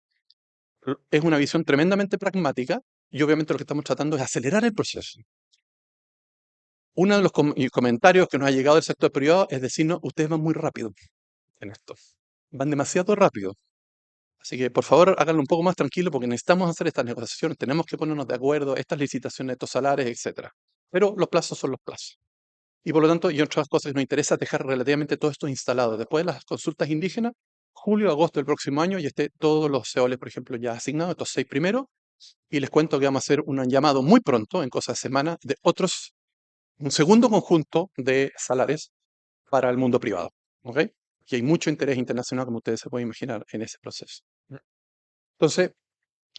Es una visión tremendamente pragmática y obviamente lo que estamos tratando es acelerar el proceso. Uno de los comentarios que nos ha llegado del sector privado es decirnos, ustedes van muy rápido en esto, van demasiado rápido. Así que por favor háganlo un poco más tranquilo porque necesitamos hacer estas negociaciones, tenemos que ponernos de acuerdo, estas licitaciones, estos salarios, etc. Pero los plazos son los plazos. Y por lo tanto, y otras cosas que nos interesa dejar relativamente todo esto instalado. Después de las consultas indígenas, julio, agosto del próximo año, y esté todos los CEOLs, por ejemplo, ya asignados, estos 6 primeros, y les cuento que vamos a hacer un llamado muy pronto, en cosas de semanas, de un segundo conjunto de salarios para el mundo privado. ¿Ok? Y hay mucho interés internacional, como ustedes se pueden imaginar, en ese proceso. Entonces,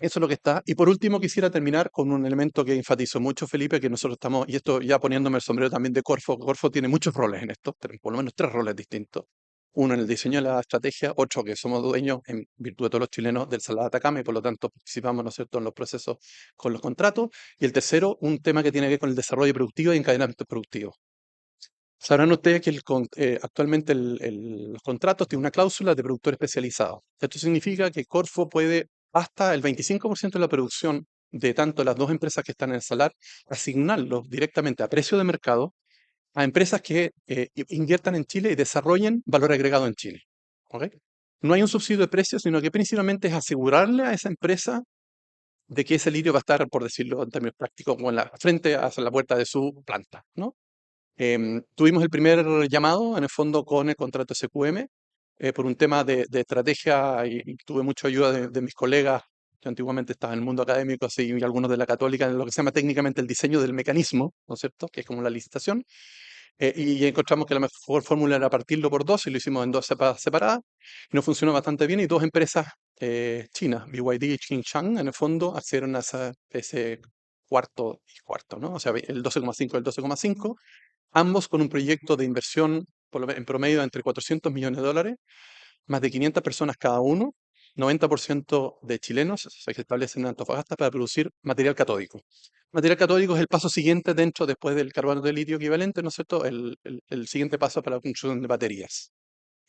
eso es lo que está. Y por último, quisiera terminar con un elemento que enfatizó mucho Felipe, que nosotros estamos, y esto ya poniéndome el sombrero también de Corfo. Corfo tiene muchos roles en esto, por lo menos 3 roles distintos. Uno en el diseño de la estrategia, otro que somos dueños, en virtud de todos los chilenos, del Salar de Atacama y por lo tanto participamos, ¿no es cierto?, en los procesos con los contratos. Y el tercero, un tema que tiene que ver con el desarrollo productivo y encadenamiento productivo. Sabrán ustedes que actualmente los contratos tienen una cláusula de productor especializado. Esto significa que Corfo puede hasta el 25% de la producción de tanto las dos empresas que están en el salar, asignarlo directamente a precio de mercado a empresas que inviertan en Chile y desarrollen valor agregado en Chile. ¿Ok? No hay un subsidio de precios, sino que principalmente es asegurarle a esa empresa de que ese litio va a estar, por decirlo en términos prácticos, como frente a la puerta de su planta, ¿no? Tuvimos el primer llamado, en el fondo, con el contrato SQM, por un tema de estrategia y tuve mucha ayuda de mis colegas Yo antiguamente estaba en el mundo académico, así, y algunos de la Católica, en lo que se llama técnicamente el diseño del mecanismo, ¿no es cierto?, que es como la licitación, y encontramos que la mejor fórmula era partirlo por dos y lo hicimos en dos etapas separadas y nos funcionó bastante bien y dos empresas chinas, BYD y Tsingshan, en el fondo accedieron a ese cuarto y cuarto, ¿no? O sea, el 12,5 y el 12,5, ambos con un proyecto de inversión en promedio de entre 400 millones de dólares, más de 500 personas cada uno, 90% de chilenos se establecen en Antofagasta para producir material catódico. Material catódico es el paso siguiente después del carbonato de litio equivalente, ¿no es cierto? El siguiente paso para la construcción de baterías,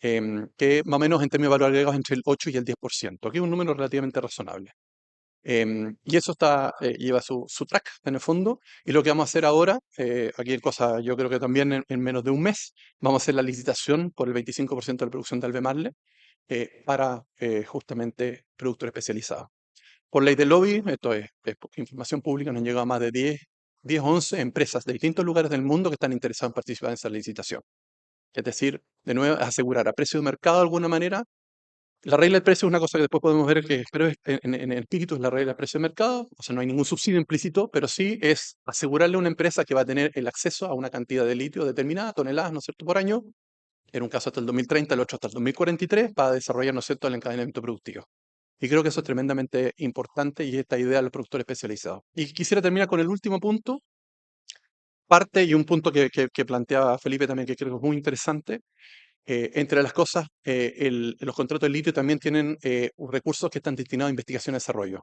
que más o menos en términos de valor agregado es entre el 8 y el 10%, que es un número relativamente razonable. Y eso lleva su track en el fondo. Y lo que vamos a hacer ahora, aquí en cosa, yo creo que también en menos de un mes, vamos a hacer la licitación por el 25% de la producción de Albemarle para justamente productos especializados. Por ley del lobby, esto es información pública, nos han llegado a más de 10 o 11 empresas de distintos lugares del mundo que están interesadas en participar en esa licitación. Es decir, de nuevo, asegurar a precio de mercado de alguna manera. La regla del precio es una cosa que después podemos ver, pero en el espíritu es la regla del precio de mercado, o sea, no hay ningún subsidio implícito, pero sí es asegurarle a una empresa que va a tener el acceso a una cantidad de litio determinada, toneladas, ¿no es cierto?, por año, en un caso hasta el 2030, el otro hasta el 2043, para desarrollar, ¿no es cierto?, el encadenamiento productivo. Y creo que eso es tremendamente importante y esta idea de los productores especializados. Y quisiera terminar con el último punto, parte y un punto que planteaba Felipe también, que creo que es muy interesante. Entre las cosas, los contratos de litio también tienen recursos que están destinados a investigación y desarrollo.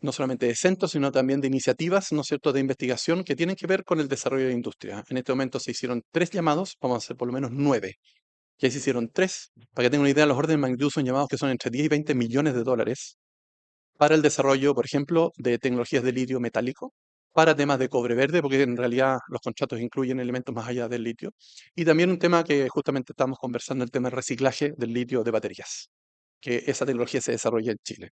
No solamente de centros, sino también de iniciativas, ¿no es cierto?, de investigación que tienen que ver con el desarrollo de la industria. En este momento se hicieron 3 llamados, vamos a hacer por lo menos 9. Ya se hicieron 3. Para que tengan una idea, los órdenes de magnitud son llamados que son entre 10 y 20 millones de dólares para el desarrollo, por ejemplo, de tecnologías de litio metálico, para temas de cobre verde, porque en realidad los contratos incluyen elementos más allá del litio, y también un tema que justamente estamos conversando, el tema del reciclaje del litio de baterías, que esa tecnología se desarrolla en Chile.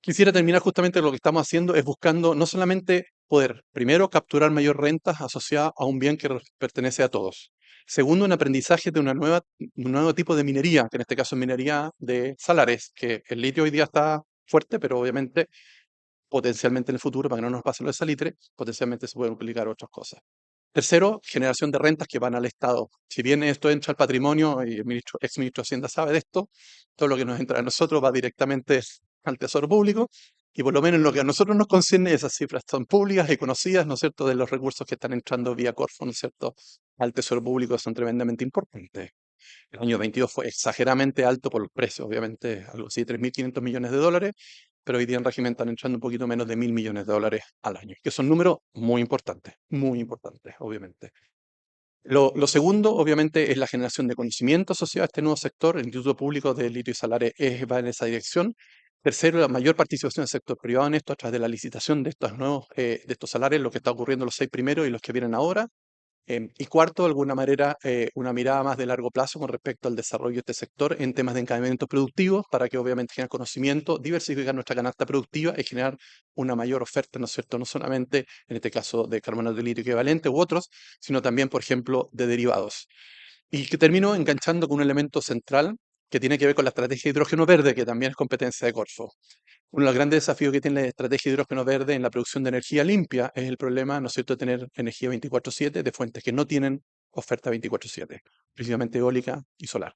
Quisiera terminar justamente lo que estamos haciendo es buscando no solamente poder, primero, capturar mayor rentas asociada a un bien que pertenece a todos. Segundo, un aprendizaje de un nuevo tipo de minería, que en este caso es minería de salares, que el litio hoy día está fuerte, pero obviamente potencialmente en el futuro, para que no nos pase lo de salitre, potencialmente se pueden aplicar otras cosas. Tercero, generación de rentas que van al Estado. Si bien esto entra al patrimonio, y el ex ministro de Hacienda sabe de esto, todo lo que nos entra a nosotros va directamente al Tesoro Público, y por lo menos lo que a nosotros nos concierne, esas cifras son públicas y conocidas, ¿no es cierto?, de los recursos que están entrando vía Corfo, ¿no es cierto?, al Tesoro Público son tremendamente importantes. El año 22 fue exageradamente alto por los precios, obviamente, algo así, 3.500 millones de dólares, pero hoy día en régimen están entrando un poquito menos de 1.000 millones de dólares al año, que son números muy importantes, obviamente. Lo segundo, obviamente, es la generación de conocimiento asociado a este nuevo sector. El Instituto Público de Litio y Salares va en esa dirección. Tercero, la mayor participación del sector privado en esto a través de la licitación de estos nuevos, de estos salarios, lo que está ocurriendo en los 6 primeros y los que vienen ahora. Y cuarto, de alguna manera, una mirada más de largo plazo con respecto al desarrollo de este sector en temas de encadenamientos productivos, para que obviamente generar conocimiento, diversificar nuestra canasta productiva y generar una mayor oferta, ¿no es cierto?, no solamente en este caso de carbonato de litio equivalente u otros, sino también, por ejemplo, de derivados. Y que termino enganchando con un elemento central que tiene que ver con la estrategia de hidrógeno verde, que también es competencia de Corfo. Uno de los grandes desafíos que tiene la estrategia de hidrógeno verde en la producción de energía limpia es el problema, ¿no es cierto?, de tener energía 24/7 de fuentes que no tienen oferta 24/7, principalmente eólica y solar.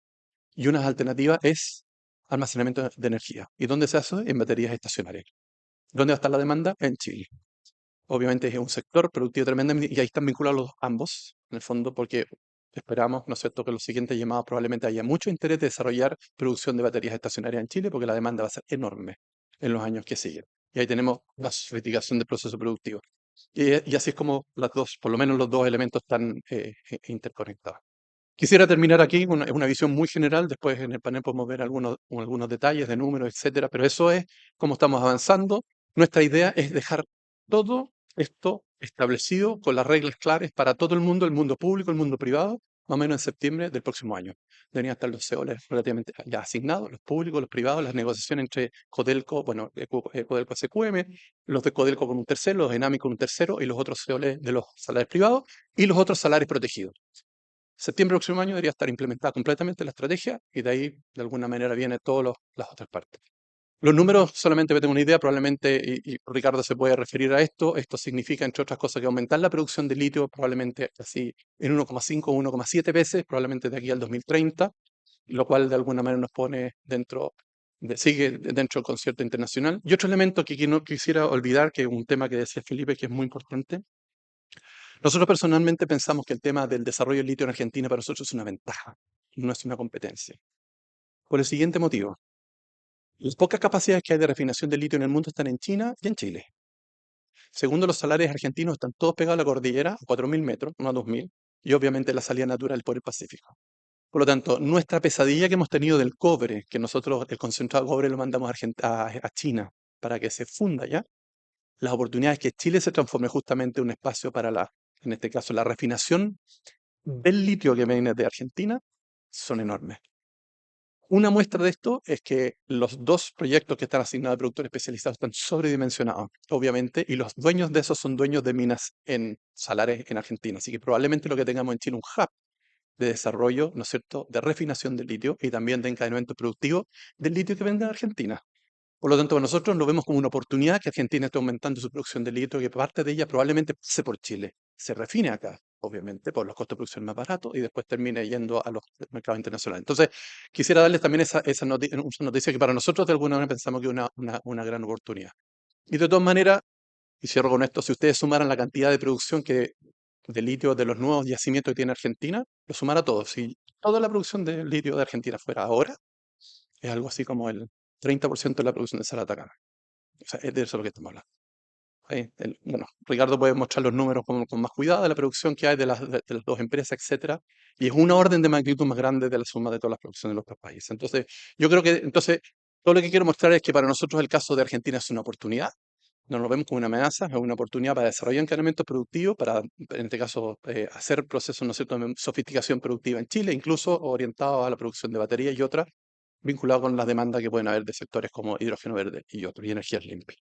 Y una alternativa es almacenamiento de energía. ¿Y dónde se hace? En baterías estacionarias. ¿Dónde va a estar la demanda? En Chile. Obviamente es un sector productivo tremendamente y ahí están vinculados los ambos, en el fondo, porque esperamos, ¿no es cierto?, que en los siguientes llamados probablemente haya mucho interés de desarrollar producción de baterías estacionarias en Chile, porque la demanda va a ser enorme en los años que siguen. Y ahí tenemos la sofisticación del proceso productivo. Y así es como las dos, por lo menos los dos elementos están interconectados. Quisiera terminar aquí con una visión muy general, después en el panel podemos ver algunos detalles de números, etcétera, pero eso es cómo estamos avanzando. Nuestra idea es dejar todo esto establecido con las reglas claras para todo el mundo público, el mundo privado, más o menos en septiembre del próximo año. Deberían estar los CEOs relativamente ya asignados, los públicos, los privados, las negociaciones entre Codelco, bueno, Codelco SQM, los de Codelco con un tercero, los Enami con un tercero y los otros CEOs de los salarios privados y los otros salarios protegidos. Septiembre del próximo año debería estar implementada completamente la estrategia y de ahí, de alguna manera, viene todas las otras partes. Los números, solamente me tengo una idea, probablemente, y Ricardo se puede referir a esto, esto significa, entre otras cosas, que aumentar la producción de litio probablemente así en 1,5 o 1,7 veces, probablemente de aquí al 2030, lo cual de alguna manera nos pone sigue dentro del concierto internacional. Y otro elemento que no quisiera olvidar, que es un tema que decía Felipe, que es muy importante. Nosotros personalmente pensamos que el tema del desarrollo del litio en Argentina para nosotros es una ventaja, no es una competencia. Por el siguiente motivo. Las pocas capacidades que hay de refinación de litio en el mundo están en China y en Chile. Segundo, los salares argentinos están todos pegados a la cordillera, a 4.000 metros, no a 2.000, y obviamente la salida natural por el Pacífico. Por lo tanto, nuestra pesadilla que hemos tenido del cobre, que nosotros el concentrado de cobre lo mandamos a China para que se funda ya, las oportunidades que Chile se transforme justamente en un espacio para en este caso, la refinación del litio que viene de Argentina, son enormes. Una muestra de esto es que los dos proyectos que están asignados a productores especializados están sobredimensionados, obviamente, y los dueños de esos son dueños de minas en salares en Argentina. Así que probablemente lo que tengamos en Chile un hub de desarrollo, ¿no es cierto?, de refinación del litio y también de encadenamiento productivo del litio que vende a Argentina. Por lo tanto, nosotros lo vemos como una oportunidad que Argentina esté aumentando su producción de litio, que parte de ella probablemente pase por Chile, se refine acá, obviamente, por los costos de producción más baratos y después termine yendo a los mercados internacionales. Entonces, quisiera darles también esa noticia que para nosotros de alguna manera pensamos que es una gran oportunidad. Y de todas maneras, y cierro con esto, si ustedes sumaran la cantidad de producción de litio de los nuevos yacimientos que tiene Argentina, lo sumara todo. Si toda la producción de litio de Argentina fuera ahora, es algo así como el 30% de la producción de sal de Atacama. O sea, es de eso lo que estamos hablando. Bueno, Ricardo puede mostrar los números con más cuidado de la producción que hay de las dos empresas, etcétera, y es una orden de magnitud más grande de la suma de todas las producciones de los otros países. Entonces, yo creo que todo lo que quiero mostrar es que para nosotros el caso de Argentina es una oportunidad. No lo vemos como una amenaza, es una oportunidad para desarrollar encadenamiento productivo, para, en este caso, hacer procesos, ¿no es cierto?, de sofisticación productiva en Chile, incluso orientados a la producción de baterías y otras, vinculados con las demandas que pueden haber de sectores como hidrógeno verde y otros, y energías limpias.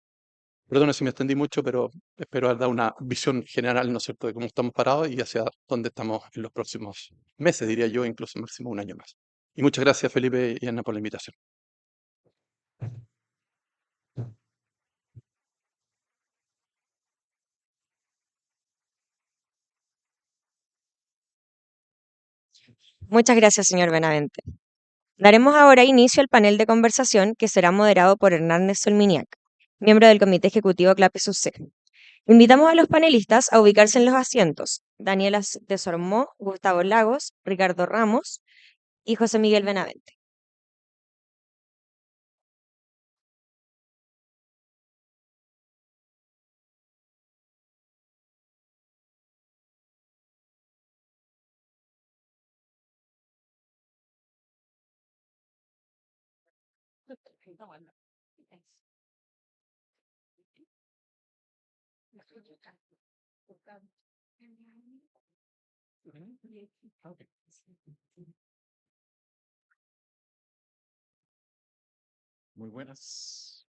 Perdón si me extendí mucho, pero espero haber dado una visión general, ¿no es cierto?, de cómo estamos parados y hacia dónde estamos en los próximos meses, diría yo, incluso máximo un año más. Y muchas gracias, Felipe y Ana, por la invitación. Muchas gracias, señor Benavente. Daremos ahora inicio al panel de conversación que será moderado por Hernández Solminiac, miembro del Comité Ejecutivo CLAPES-UC. Invitamos a los panelistas a ubicarse en los asientos: Daniela Desormó, Gustavo Lagos, Ricardo Ramos y José Miguel Benavente. Muy buenas.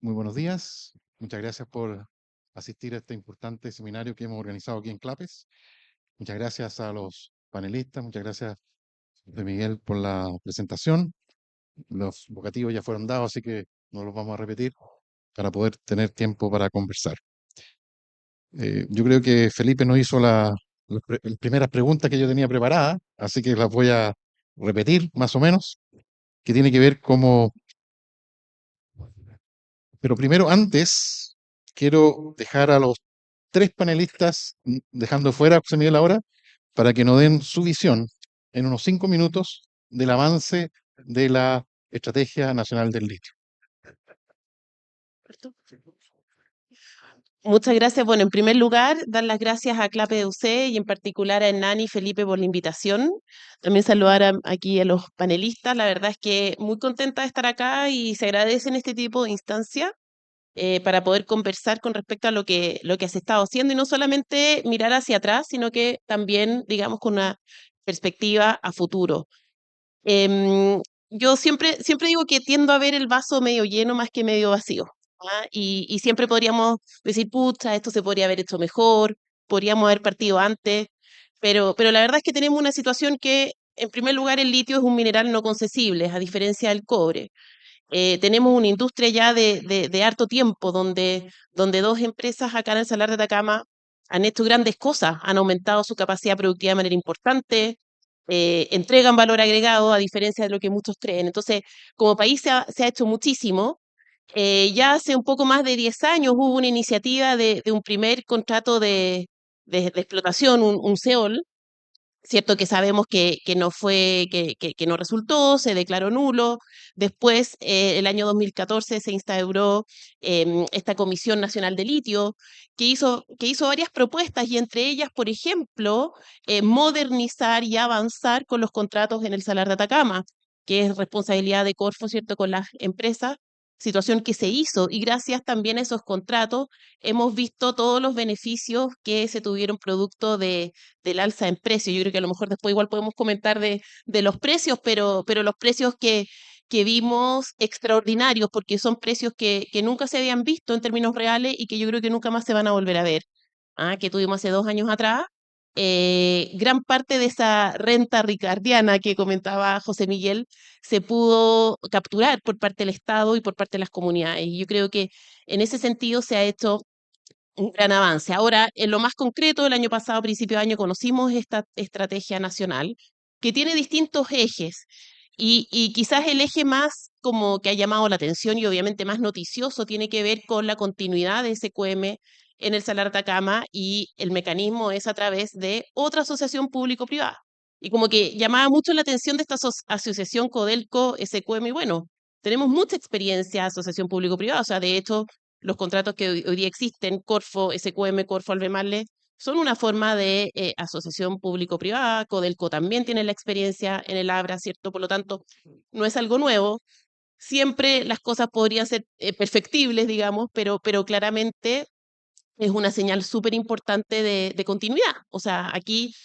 Muy buenos días. Muchas gracias por asistir a este importante seminario que hemos organizado aquí en CLAPES. Muchas gracias a los panelistas. Muchas gracias, de Miguel, por la presentación. Los vocativos ya fueron dados, así que no los vamos a repetir para poder tener tiempo para conversar. Yo creo que Felipe nos hizo las primeras preguntas que yo tenía preparadas, así que las voy a repetir más o menos, que tiene que ver cómo. Pero primero, antes, quiero dejar a los tres panelistas, dejando fuera a José Miguel ahora, para que nos den su visión en unos 5 minutos del avance de la Estrategia Nacional del Litio. Muchas gracias. Bueno, en primer lugar, dar las gracias a CLAPES-UC y en particular a Hernán y Felipe por la invitación. También saludar aquí a los panelistas. La verdad es que muy contenta de estar acá y se agradecen este tipo de instancias para poder conversar con respecto a lo que se está haciendo y no solamente mirar hacia atrás, sino que también, digamos, con una perspectiva a futuro. Yo siempre digo que tiendo a ver el vaso medio lleno más que medio vacío. Y siempre podríamos decir, pucha, esto se podría haber hecho mejor, podríamos haber partido antes, pero la verdad es que tenemos una situación que en primer lugar, el litio es un mineral no concesible, a diferencia del cobre. Tenemos una industria ya de harto tiempo donde dos empresas acá en el Salar de Atacama han hecho grandes cosas, han aumentado su capacidad productiva de manera importante, entregan valor agregado a diferencia de lo que muchos creen. Entonces, como país se ha hecho muchísimo. Ya hace un poco más de 10 años hubo una iniciativa de un primer contrato de explotación, un SEOL, cierto que sabemos que no fue, que no resultó, se declaró nulo. Después, el año 2014 se instauró esta Comisión Nacional de Litio, que hizo varias propuestas y entre ellas, por ejemplo, modernizar y avanzar con los contratos en el Salar de Atacama, que es responsabilidad de Corfo, ¿cierto?, con las empresas, situación que se hizo y gracias también a esos contratos hemos visto todos los beneficios que se tuvieron producto del alza en precios. Yo creo que a lo mejor después igual podemos comentar de los precios, pero los precios que vimos extraordinarios, porque son precios que nunca se habían visto en términos reales y que yo creo que nunca más se van a volver a ver. Que tuvimos hace 2 años atrás. Gran parte de esa renta ricardiana que comentaba José Miguel se pudo capturar por parte del Estado y por parte de las comunidades. Y yo creo que en ese sentido se ha hecho un gran avance. Ahora, en lo más concreto, el año pasado, a principio de año, conocimos esta estrategia nacional que tiene distintos ejes y quizás el eje más como que ha llamado la atención y obviamente más noticioso tiene que ver con la continuidad de SQM en el Salar de Atacama y el mecanismo es a través de otra asociación público-privada. Y como que llamaba mucho la atención de esta asociación Codelco SQM y bueno, tenemos mucha experiencia asociación público-privada, o sea, de hecho, los contratos que hoy día existen, Corfo, SQM, Corfo, Albemarle, son una forma de asociación público-privada. Codelco también tiene la experiencia en el Abra, ¿cierto? Por lo tanto, no es algo nuevo. Siempre las cosas podrían ser perfectibles, digamos, pero claramente es una señal súper importante de continuidad. O sea, aquí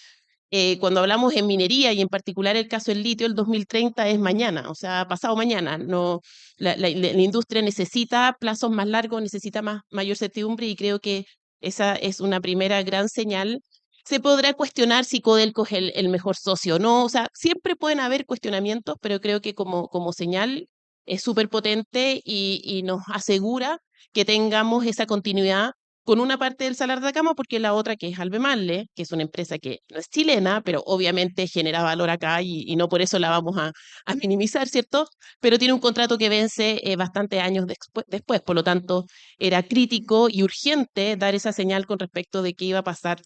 cuando hablamos en minería y en particular el caso del litio, el 2030 es mañana, o sea, pasado mañana. No, la industria necesita plazos más largos, necesita mayor certidumbre y creo que esa es una primera gran señal. Se podrá cuestionar si Codelco es el mejor socio o no, o sea, siempre pueden haber cuestionamientos, pero creo que como señal es súper potente y nos asegura que tengamos esa continuidad con una parte del Salar de Atacama, porque la otra que es Albemarle, que es una empresa que no es chilena, pero obviamente genera valor acá y no por eso la vamos a minimizar, ¿cierto? Pero tiene un contrato que vence bastantes años después, por lo tanto, era crítico y urgente dar esa señal con respecto de qué iba a pasar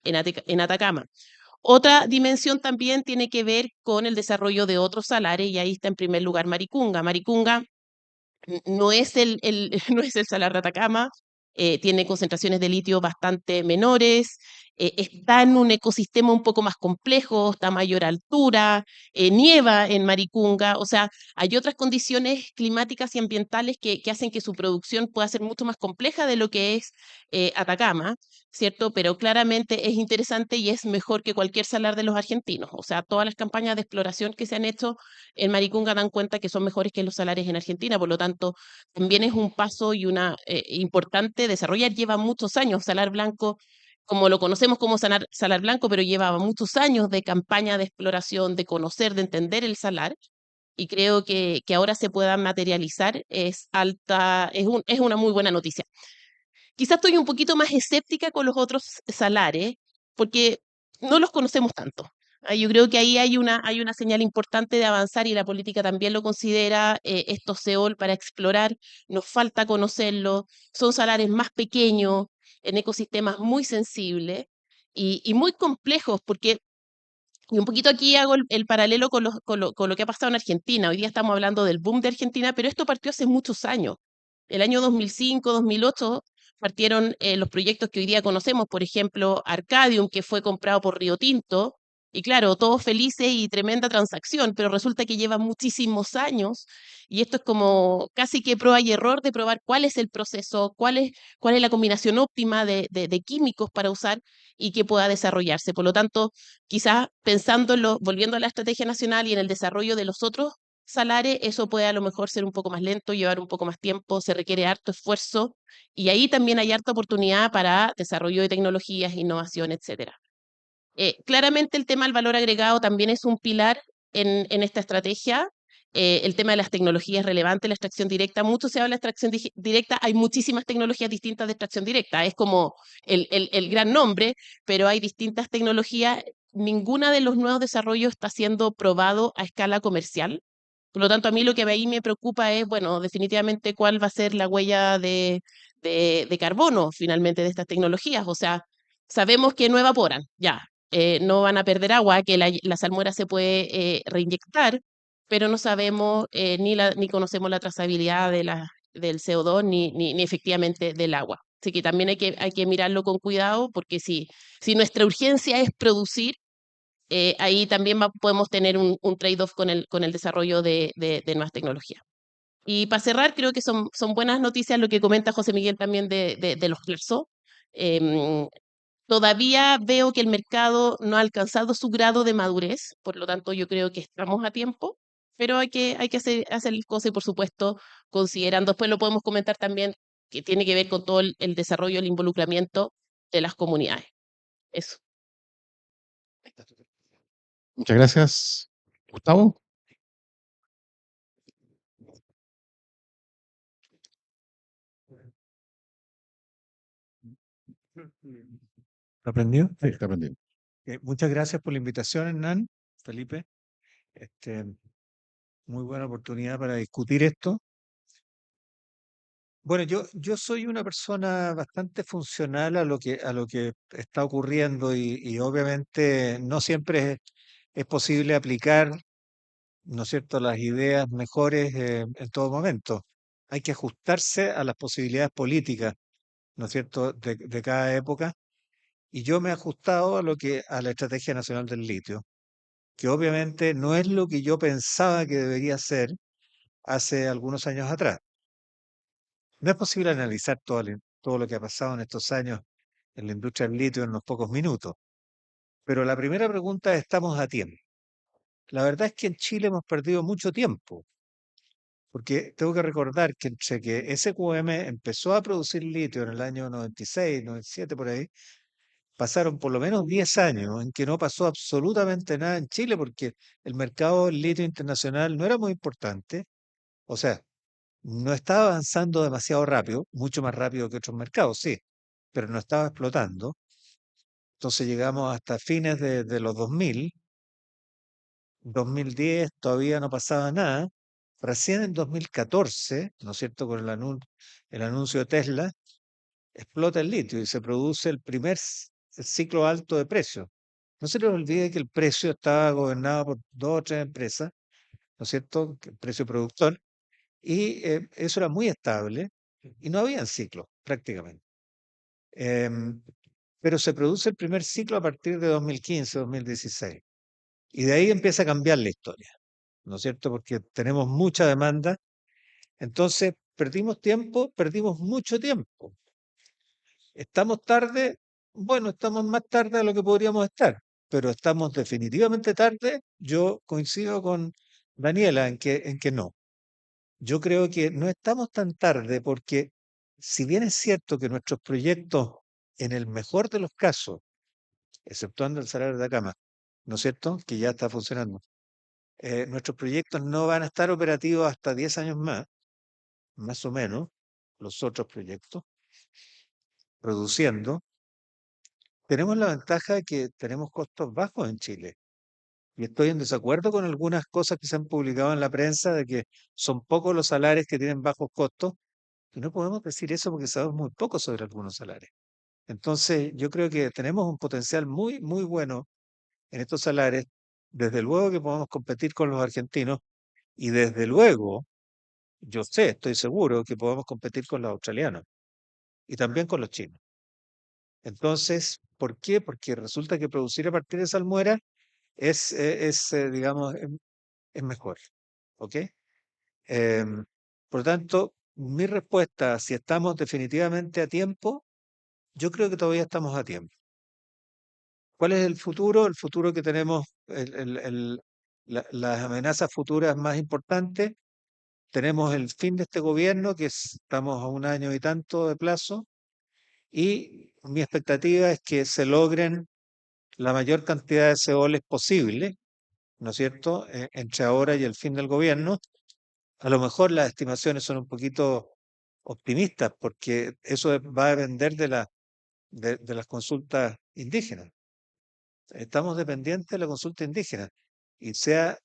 en Atacama. Otra dimensión también tiene que ver con el desarrollo de otros salares y ahí está en primer lugar Maricunga. Maricunga no es no es el Salar de Atacama, tiene concentraciones de litio bastante menores, está en un ecosistema un poco más complejo, está a mayor altura, nieva en Maricunga, o sea, hay otras condiciones climáticas y ambientales que hacen que su producción pueda ser mucho más compleja de lo que es Atacama, ¿cierto? Pero claramente es interesante y es mejor que cualquier salar de los argentinos, o sea, todas las campañas de exploración que se han hecho en Maricunga dan cuenta que son mejores que los salares en Argentina, por lo tanto, también es un paso y una importante desarrollar. Lleva muchos años, Salar Blanco, como lo conocemos como Salar Blanco, pero llevaba muchos años de campaña de exploración, de conocer, de entender el salar, y creo que ahora se pueda materializar, es alta, es una muy buena noticia. Quizás estoy un poquito más escéptica con los otros salares, porque no los conocemos tanto. Yo creo que ahí hay una señal importante de avanzar y la política también lo considera, estos SEOL para explorar, nos falta conocerlo, son salares más pequeños, en ecosistemas muy sensibles y muy complejos, porque y un poquito aquí hago el paralelo con lo que ha pasado en Argentina. Hoy día estamos hablando del boom de Argentina, pero esto partió hace muchos años. El año 2005, 2008 partieron los proyectos que hoy día conocemos, por ejemplo, Arcadium, que fue comprado por Río Tinto. Y claro, todos felices y tremenda transacción, pero resulta que lleva muchísimos años y esto es como casi que prueba y error de probar cuál es el proceso, cuál es la combinación óptima de químicos para usar y que pueda desarrollarse. Por lo tanto, quizás pensándolo, volviendo a la estrategia nacional y en el desarrollo de los otros salares, eso puede a lo mejor ser un poco más lento, llevar un poco más tiempo, se requiere harto esfuerzo y ahí también hay harta oportunidad para desarrollo de tecnologías, innovación, etcétera. Claramente el tema del valor agregado también es un pilar en esta estrategia. El tema de las tecnologías es relevante, la extracción directa. Mucho se habla de extracción directa, hay muchísimas tecnologías distintas de extracción directa. Es como el gran nombre, pero hay distintas tecnologías. Ninguna de los nuevos desarrollos está siendo probado a escala comercial. Por lo tanto, a mí lo que ahí me preocupa es, bueno, definitivamente cuál va a ser la huella de carbono finalmente de estas tecnologías. O sea, sabemos que no evaporan, ya, no van a perder agua, que la salmuera se puede reinyectar, pero no sabemos ni conocemos la trazabilidad del CO2 ni efectivamente del agua. Así que también hay que mirarlo con cuidado porque si nuestra urgencia es producir, ahí también podemos tener un trade-off con el desarrollo de nuevas tecnologías. Y para cerrar, creo que son buenas noticias lo que comenta José Miguel también de los plazos. Em, Todavía veo que el mercado no ha alcanzado su grado de madurez, por lo tanto yo creo que estamos a tiempo, pero hay que hacer las cosas y por supuesto considerando, después lo podemos comentar también, que tiene que ver con todo el desarrollo, el involucramiento de las comunidades. Eso. Muchas gracias, Gustavo. ¿Lo aprendió? Sí, está aprendiendo. Muchas gracias por la invitación, Hernán, Felipe. Este, muy buena oportunidad para discutir esto. Bueno, yo soy una persona bastante funcional a lo que está ocurriendo y obviamente no siempre es posible aplicar, ¿no es cierto?, las ideas mejores en todo momento. Hay que ajustarse a las posibilidades políticas, ¿no es cierto?, de cada época. Y yo me he ajustado a la Estrategia Nacional del Litio, que obviamente no es lo que yo pensaba que debería ser hace algunos años atrás. No es posible analizar todo lo que ha pasado en estos años en la industria del litio en unos pocos minutos. Pero la primera pregunta es, ¿estamos a tiempo? La verdad es que en Chile hemos perdido mucho tiempo, porque tengo que recordar que entre que SQM empezó a producir litio en el año 96, 97 por ahí, pasaron por lo menos 10 años en que no pasó absolutamente nada en Chile, porque el mercado del litio internacional no era muy importante. O sea, no estaba avanzando demasiado rápido, mucho más rápido que otros mercados, sí, pero no estaba explotando. Entonces llegamos hasta fines de los 2000, 2010 todavía no pasaba nada. Recién en 2014, ¿no es cierto?, con el anuncio de Tesla, explota el litio y se produce el primer ciclo alto de precios. No se les olvide que el precio estaba gobernado por dos o tres empresas, ¿no es cierto?, el precio productor, y eso era muy estable y no habían ciclos prácticamente. Em, pero se produce el primer ciclo a partir de 2015, 2016. Y de ahí empieza a cambiar la historia, ¿no es cierto? Porque tenemos mucha demanda. Entonces, perdimos tiempo, perdimos mucho tiempo. ¿Estamos tarde? Bueno, estamos más tarde de lo que podríamos estar, pero estamos definitivamente tarde. Yo coincido con Daniela en que no. Yo creo que no estamos tan tarde porque si bien es cierto que nuestros proyectos, en el mejor de los casos, exceptuando el Salar de Atacama, ¿no es cierto?, que ya está funcionando, nuestros proyectos no van a estar operativos hasta 10 años más o menos, los otros proyectos, produciendo. Tenemos la ventaja de que tenemos costos bajos en Chile. Y estoy en desacuerdo con algunas cosas que se han publicado en la prensa de que son pocos los salares que tienen bajos costos. Y no podemos decir eso porque sabemos muy poco sobre algunos salares. Entonces, yo creo que tenemos un potencial muy, muy bueno en estos salares. Desde luego que podemos competir con los argentinos y desde luego, yo sé, estoy seguro que podemos competir con los australianos y también con los chinos. Entonces, ¿por qué? Porque resulta que producir a partir de salmuera digamos, es mejor. ¿Ok? Em, por lo tanto, mi respuesta, si estamos definitivamente a tiempo, yo creo que todavía estamos a tiempo. ¿Cuál es el futuro? El futuro que tenemos, las amenazas futuras más importantes. Tenemos el fin de este gobierno, estamos a un año y tanto de plazo, y mi expectativa es que se logren la mayor cantidad de seoles posible, ¿no es cierto?, entre ahora y el fin del gobierno. A lo mejor las estimaciones son un poquito optimistas, porque eso va a depender de las consultas indígenas. Estamos dependientes de la consulta indígena y se ha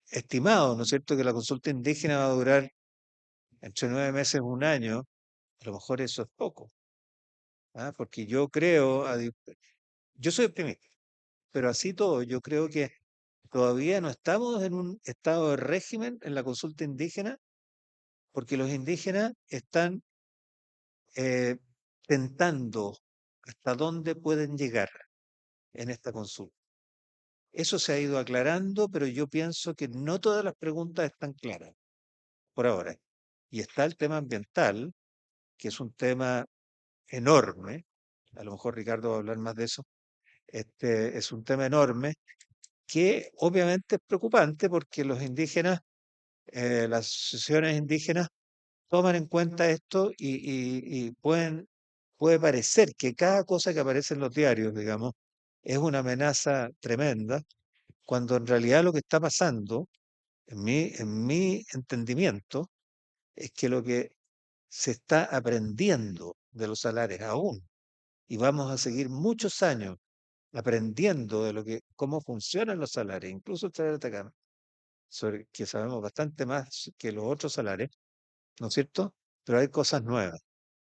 estimado, ¿no es cierto?, que la consulta indígena va a durar entre 9 meses y un año. A lo mejor eso es poco, ¿ah? Porque yo creo, yo soy optimista, pero así todo, yo creo que todavía no estamos en un estado de régimen en la consulta indígena, porque los indígenas están eh, tentando hasta dónde pueden llegar en esta consulta. Eso se ha ido aclarando, pero yo pienso que no todas las preguntas están claras por ahora. Y está el tema ambiental, que es un tema enorme. A lo mejor Ricardo va a hablar más de eso. Este es un tema enorme que obviamente es preocupante porque los indígenas, las asociaciones indígenas toman en cuenta esto y puede parecer que cada cosa que aparece en los diarios, digamos, es una amenaza tremenda, cuando en realidad lo que está pasando, en mi entendimiento, es que lo que se está aprendiendo de los salares aún, y vamos a seguir muchos años aprendiendo de cómo funcionan los salares, incluso el salario de Atacama, sobre que sabemos bastante más que los otros salarios, ¿no es cierto? Pero hay cosas nuevas.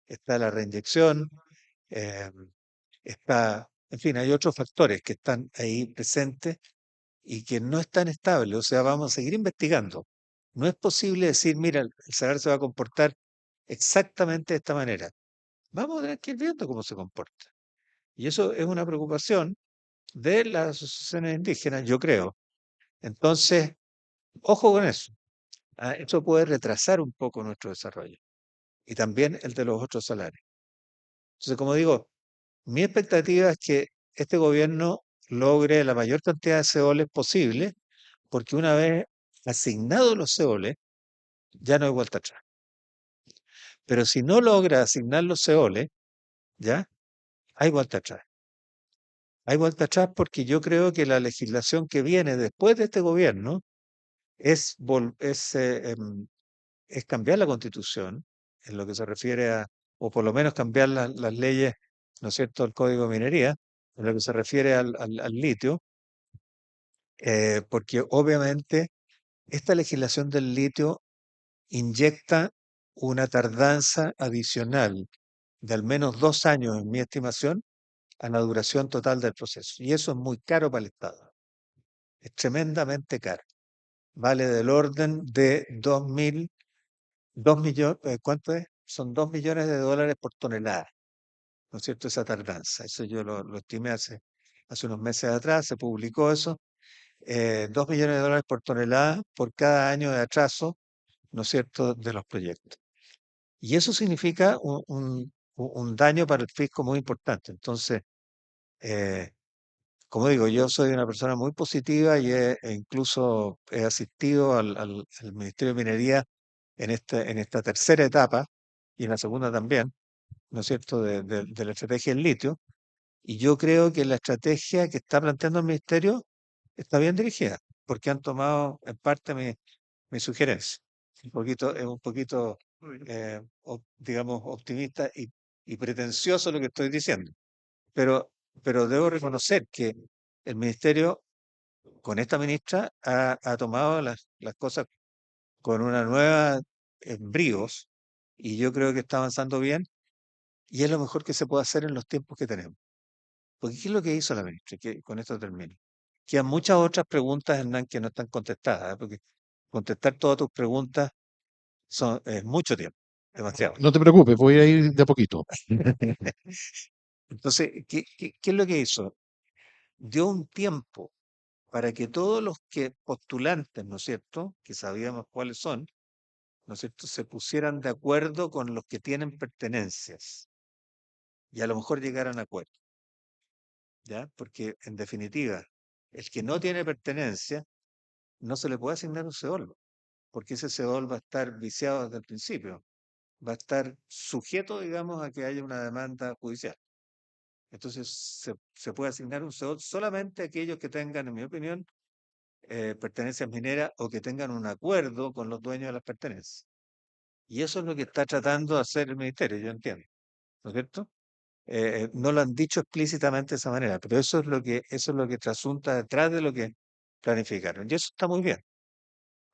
Está la reinyección, eh, en fin, hay otros factores que están ahí presentes y que no están estables. O sea, vamos a seguir investigando. No es posible decir, mira, el salario se va a comportar exactamente de esta manera. Vamos a tener que ir viendo cómo se comporta. Y eso es una preocupación de las asociaciones indígenas, yo creo. Entonces, ojo con eso. Eso puede retrasar un poco nuestro desarrollo y también el de los otros salarios. Entonces, como digo, mi expectativa es que este gobierno logre la mayor cantidad de seoles posible, porque una vez asignados los seoles, ya no hay vuelta atrás. Pero si no logra asignar los seoles, ya hay vuelta atrás. Hay vuelta atrás porque yo creo que la legislación que viene después de este gobierno es cambiar la constitución en lo que se refiere o por lo menos cambiar las leyes, ¿no es cierto?, el Código de Minería, en lo que se refiere al litio, porque obviamente esta legislación del litio inyecta una tardanza adicional de al menos 2 años, en mi estimación, a la duración total del proceso. Y eso es muy caro para el Estado. Es tremendamente caro. Vale del orden de 2 millones, ¿cuánto es? Son $2 millones por tonelada, ¿no es cierto? Esa tardanza. Eso yo lo estimé hace unos meses atrás, se publicó eso. $2 millones por tonelada por cada año de atraso, ¿no es cierto?, de los proyectos. Y eso significa un daño para el fisco muy importante. Entonces, eh, como digo, yo soy una persona muy positiva y incluso he asistido al Ministerio de Minería en esta tercera etapa y en la segunda también, ¿no es cierto?, de la estrategia del litio. Y yo creo que la estrategia que está planteando el Ministerio está bien dirigida, porque han tomado en parte mi sugerencia. Es un poquito, digamos, optimista y pretencioso lo que estoy diciendo. Pero debo reconocer que el ministerio, con esta ministra, ha tomado las cosas con una nueva bríos y yo creo que está avanzando bien y es lo mejor que se puede hacer en los tiempos que tenemos. Porque ¿qué es lo que hizo la ministra? Que con esto termino. Quedan muchas otras preguntas, Hernán, que no están contestadas, porque contestar todas tus preguntas es mucho tiempo, demasiado. No te preocupes, voy a ir de a poquito. Entonces, ¿qué es lo que hizo? Dio un tiempo para que todos los que postulantes, ¿no es cierto?, que sabíamos cuáles son, ¿no es cierto?, se pusieran de acuerdo con los que tienen pertenencias y a lo mejor llegaran a acuerdo, ¿ya? Porque en definitiva, el que no tiene pertenencia no se le puede asignar un CEOL, porque ese CEOL va a estar viciado desde el principio, va a estar sujeto, digamos, a que haya una demanda judicial. Entonces se puede asignar un CO2 solamente a aquellos que tengan, en mi opinión, pertenencias mineras o que tengan un acuerdo con los dueños de las pertenencias. Y eso es lo que está tratando de hacer el ministerio, yo entiendo, ¿no es cierto? No lo han dicho explícitamente de esa manera, pero eso es lo que trasunta detrás de lo que planificaron. Y eso está muy bien.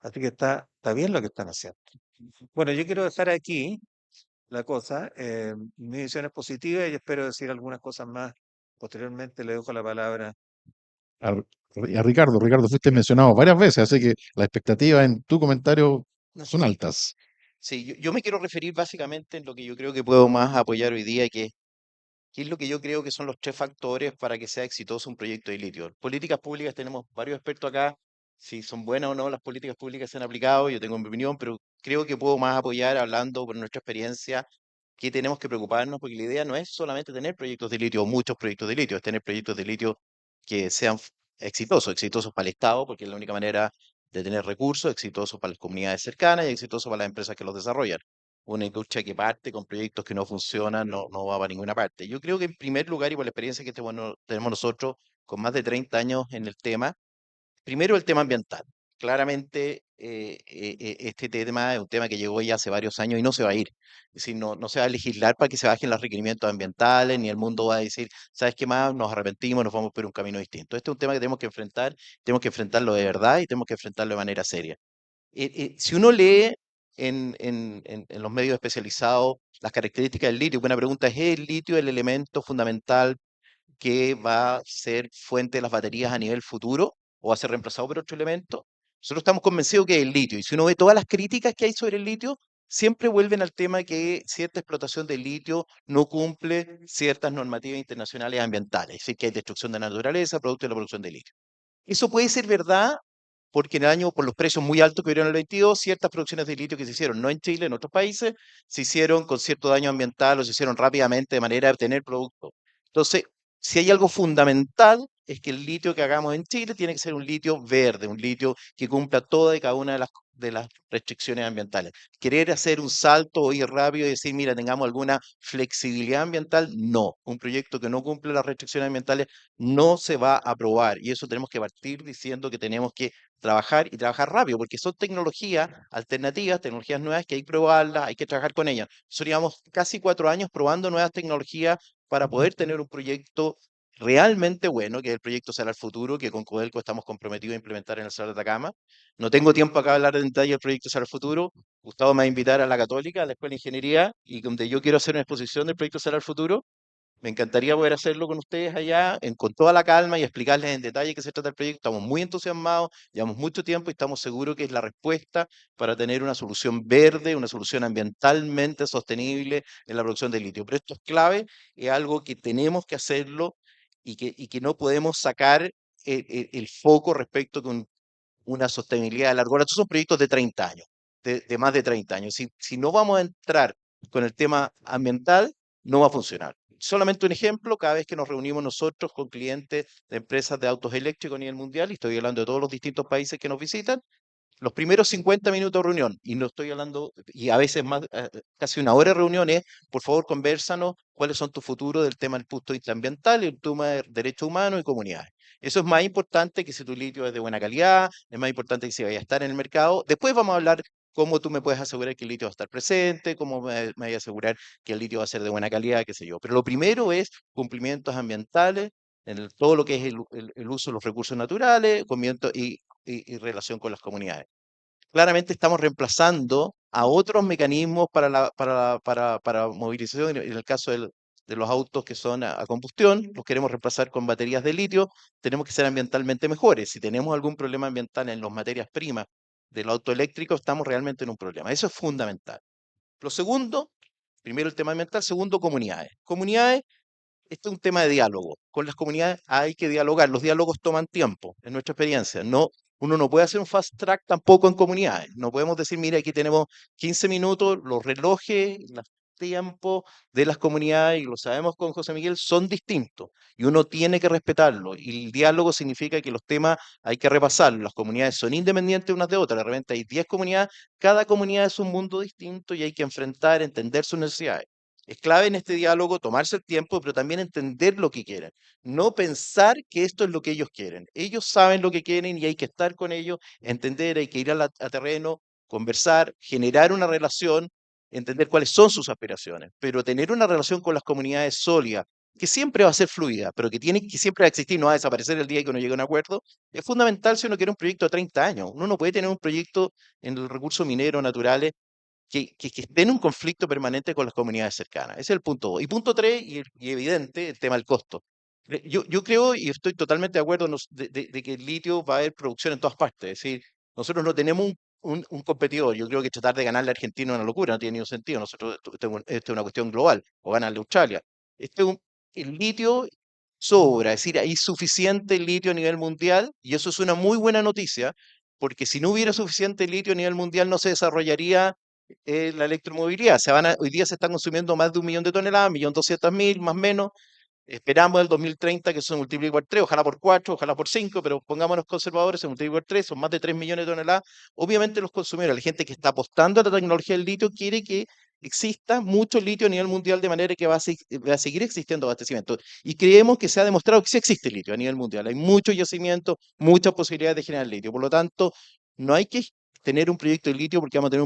Así que está bien lo que están haciendo. Bueno, yo quiero dejar aquí la cosa. Mi visión es positiva y espero decir algunas cosas más. Posteriormente le dejo la palabra. A, a Ricardo. Ricardo, fuiste mencionado varias veces, así que las expectativas en tu comentario son Sí, altas. sí, yo me quiero referir básicamente en lo que yo creo que puedo más apoyar hoy día, que es lo que yo creo que son los tres factores para que sea exitoso un proyecto de litio. Políticas públicas, tenemos varios expertos acá, si son buenas o no las políticas públicas que se han aplicado, yo tengo mi opinión, pero creo que puedo más apoyar hablando por nuestra experiencia que tenemos que preocuparnos, porque la idea no es solamente tener proyectos de litio o muchos proyectos de litio, es tener proyectos de litio que sean exitosos, exitosos para el Estado, porque es la única manera de tener recursos, exitosos para las comunidades cercanas y exitosos para las empresas que los desarrollan. Una industria que parte con proyectos que no funcionan no va para ninguna parte. Yo creo que en primer lugar, y por la experiencia que tenemos nosotros con más de 30 años en el tema, primero el tema ambiental. Claramente este tema es un tema que llegó ya hace varios años y no se va a ir. Es decir, no se va a legislar para que se bajen los requerimientos ambientales, ni el mundo va a decir, ¿sabes qué más? Nos arrepentimos, nos vamos por un camino distinto. Este es un tema que tenemos que enfrentarlo de verdad y tenemos que enfrentarlo de manera seria. Si uno lee en los medios especializados las características del litio, buena pregunta, ¿es el litio el elemento fundamental que va a ser fuente de las baterías a nivel futuro o va a ser reemplazado por otro elemento? Nosotros estamos convencidos que es el litio. Y si uno ve todas las críticas que hay sobre el litio, siempre vuelven al tema que cierta explotación del litio no cumple ciertas normativas internacionales ambientales, es decir, que hay destrucción de la naturaleza producto de la producción de litio. Eso puede ser verdad porque en el año, por los precios muy altos que hubieron en el 22, ciertas producciones de litio que se hicieron, no en Chile, en otros países, se hicieron con cierto daño ambiental o se hicieron rápidamente de manera de obtener producto. Entonces, si hay algo fundamental, es que el litio que hagamos en Chile tiene que ser un litio verde, un litio que cumpla toda y cada una de las restricciones ambientales. Querer hacer un salto o ir rápido y decir, mira, tengamos alguna flexibilidad ambiental, no. Un proyecto que no cumple las restricciones ambientales no se va a aprobar. Y eso tenemos que partir diciendo que tenemos que trabajar y trabajar rápido, porque son tecnologías alternativas, tecnologías nuevas que hay que probarlas, hay que trabajar con ellas. Nosotros llevamos casi 4 años probando nuevas tecnologías para poder tener un proyecto realmente bueno, que es el proyecto Salar Futuro, que con Codelco estamos comprometidos a implementar en el Salar de Atacama. No tengo tiempo acá de hablar en detalle del proyecto Salar Futuro. Gustavo me va a invitar a la Católica, a la Escuela de Ingeniería, y donde yo quiero hacer una exposición del proyecto Salar Futuro. Me encantaría poder hacerlo con ustedes allá, con toda la calma y explicarles en detalle qué se trata el proyecto. Estamos muy entusiasmados, llevamos mucho tiempo y estamos seguros que es la respuesta para tener una solución verde, una solución ambientalmente sostenible en la producción de litio. Pero esto es clave, es algo que tenemos que hacerlo y que no podemos sacar el foco respecto con una sostenibilidad de largo plazo. Estos son proyectos de 30 años, de más de 30 años. Si no vamos a entrar con el tema ambiental, no va a funcionar. Solamente un ejemplo, cada vez que nos reunimos nosotros con clientes de empresas de autos eléctricos a nivel mundial, y estoy hablando de todos los distintos países que nos visitan, los primeros 50 minutos de reunión, y no estoy hablando, y a veces más, casi una hora de reunión es, por favor, convérsanos cuáles son tus futuros del tema del punto de vista ambiental y el tema de derechos humanos y comunidades. Eso es más importante que si tu litio es de buena calidad, es más importante que si vaya a estar en el mercado. Después vamos a hablar cómo tú me puedes asegurar que el litio va a estar presente, cómo me voy a asegurar que el litio va a ser de buena calidad, qué sé yo. Pero lo primero es cumplimientos ambientales, todo lo que es el uso de los recursos naturales, cumplimiento y relación con las comunidades. Claramente estamos reemplazando a otros mecanismos para movilización. En el caso de los autos que son a combustión, los queremos reemplazar con baterías de litio, tenemos que ser ambientalmente mejores. Si tenemos algún problema ambiental en las materias primas del auto eléctrico, estamos realmente en un problema. Eso es fundamental. Lo segundo, primero el tema ambiental, segundo, comunidades. Comunidades, este es un tema de diálogo. Con las comunidades hay que dialogar. Los diálogos toman tiempo, en nuestra experiencia. No, uno no puede hacer un fast track tampoco en comunidades. No podemos decir, mira, aquí tenemos 15 minutos, los relojes, los tiempos de las comunidades, y lo sabemos con José Miguel, son distintos. Y uno tiene que respetarlo. Y el diálogo significa que los temas hay que repasarlos. Las comunidades son independientes unas de otras. De repente hay 10 comunidades, cada comunidad es un mundo distinto y hay que enfrentar, entender sus necesidades. Es clave en este diálogo tomarse el tiempo, pero también entender lo que quieren. No pensar que esto es lo que ellos quieren. Ellos saben lo que quieren y hay que estar con ellos, entender, hay que ir a terreno, conversar, generar una relación, entender cuáles son sus aspiraciones, pero tener una relación con las comunidades sólida, que siempre va a ser fluida, pero que siempre va a existir, no va a desaparecer el día que uno llegue a un acuerdo, es fundamental si uno quiere un proyecto de 30 años. Uno no puede tener un proyecto en el recurso minero naturales que esté en un conflicto permanente con las comunidades cercanas. Ese es el punto 2. Y punto 3, y evidente, el tema del costo. Yo creo y estoy totalmente de acuerdo de que el litio va a haber producción en todas partes. Es decir, nosotros no tenemos un competidor. Yo creo que tratar de ganarle a Argentina es una locura, no tiene ningún sentido. Nosotros, esto es una cuestión global, o ganarle a Australia. Este es el litio sobra, es decir, hay suficiente litio a nivel mundial y eso es una muy buena noticia, porque si no hubiera suficiente litio a nivel mundial no se desarrollaría la electromovilidad. Hoy día se están consumiendo más de 1 millón de toneladas, 1.200.000, más o menos. Esperamos el 2030 que se multiplique por 3, ojalá por 4, ojalá por 5, pero pongámonos conservadores, se multiplica por 3, son más de 3 millones de toneladas. Obviamente los consumidores, la gente que está apostando a la tecnología del litio, quiere que exista mucho litio a nivel mundial de manera que va a seguir existiendo abastecimiento. Y creemos que se ha demostrado que sí existe litio a nivel mundial. Hay mucho yacimiento, muchas posibilidades de generar litio. Por lo tanto, no hay que tener un proyecto de litio porque vamos a tener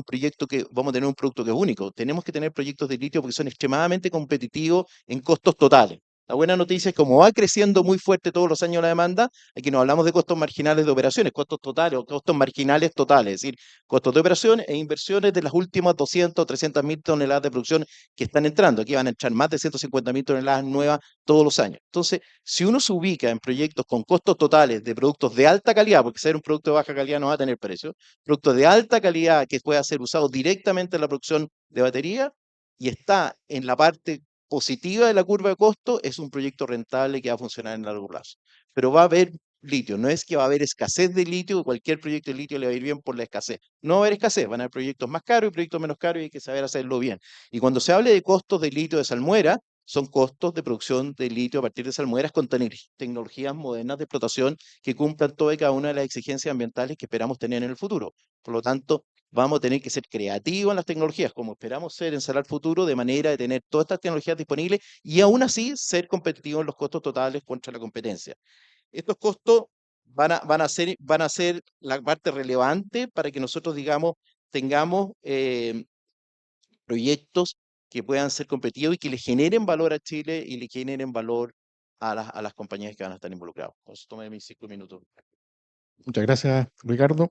un producto que es único. Tenemos que tener proyectos de litio porque son extremadamente competitivos en costos totales. La buena noticia es que como va creciendo muy fuerte todos los años la demanda, aquí no hablamos de costos marginales de operaciones, costos totales o costos marginales totales, es decir, costos de operación e inversiones de las últimas 200 o 300.000 toneladas de producción que están entrando. Aquí van a entrar más de 150.000 toneladas nuevas todos los años. Entonces, si uno se ubica en proyectos con costos totales de productos de alta calidad, porque ser un producto de baja calidad no va a tener precio, productos de alta calidad que pueda ser usado directamente en la producción de batería y está en la parte positiva de la curva de costo, es un proyecto rentable que va a funcionar en largo plazo. Pero va a haber litio, no es que va a haber escasez de litio, cualquier proyecto de litio le va a ir bien por la escasez. No va a haber escasez, van a haber proyectos más caros y proyectos menos caros y hay que saber hacerlo bien. Y cuando se hable de costos de litio de salmuera, son costos de producción de litio a partir de salmueras con tecnologías modernas de explotación que cumplan todas y cada una de las exigencias ambientales que esperamos tener en el futuro. Por lo tanto, vamos a tener que ser creativos en las tecnologías, como esperamos ser en Salar Futuro, de manera de tener todas estas tecnologías disponibles y aún así ser competitivos en los costos totales contra la competencia. Estos costos van a ser la parte relevante para que nosotros, digamos, tengamos proyectos que puedan ser competitivos y que le generen valor a Chile y le generen valor a las compañías que van a estar involucradas. Por eso tomé mis 5 minutos. Muchas gracias, Ricardo.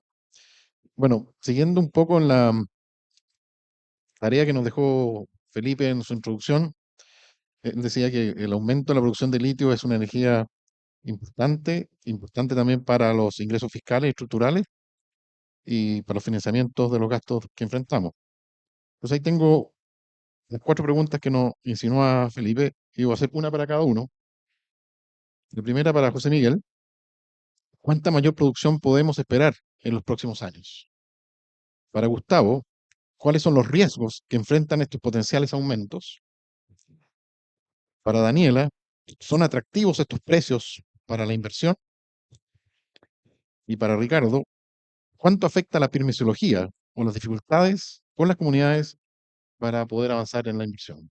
Bueno, siguiendo un poco en la tarea que nos dejó Felipe en su introducción, él decía que el aumento de la producción de litio es una energía importante también para los ingresos fiscales y estructurales y para los financiamientos de los gastos que enfrentamos. Pues ahí tengo las 4 preguntas que nos insinúa Felipe, y voy a hacer una para cada uno. La primera para José Miguel: ¿cuánta mayor producción podemos esperar en los próximos años? Para Gustavo: ¿cuáles son los riesgos que enfrentan estos potenciales aumentos? Para Daniela: ¿son atractivos estos precios para la inversión? Y para Ricardo: ¿cuánto afecta la permisología o las dificultades con las comunidades para poder avanzar en la inversión?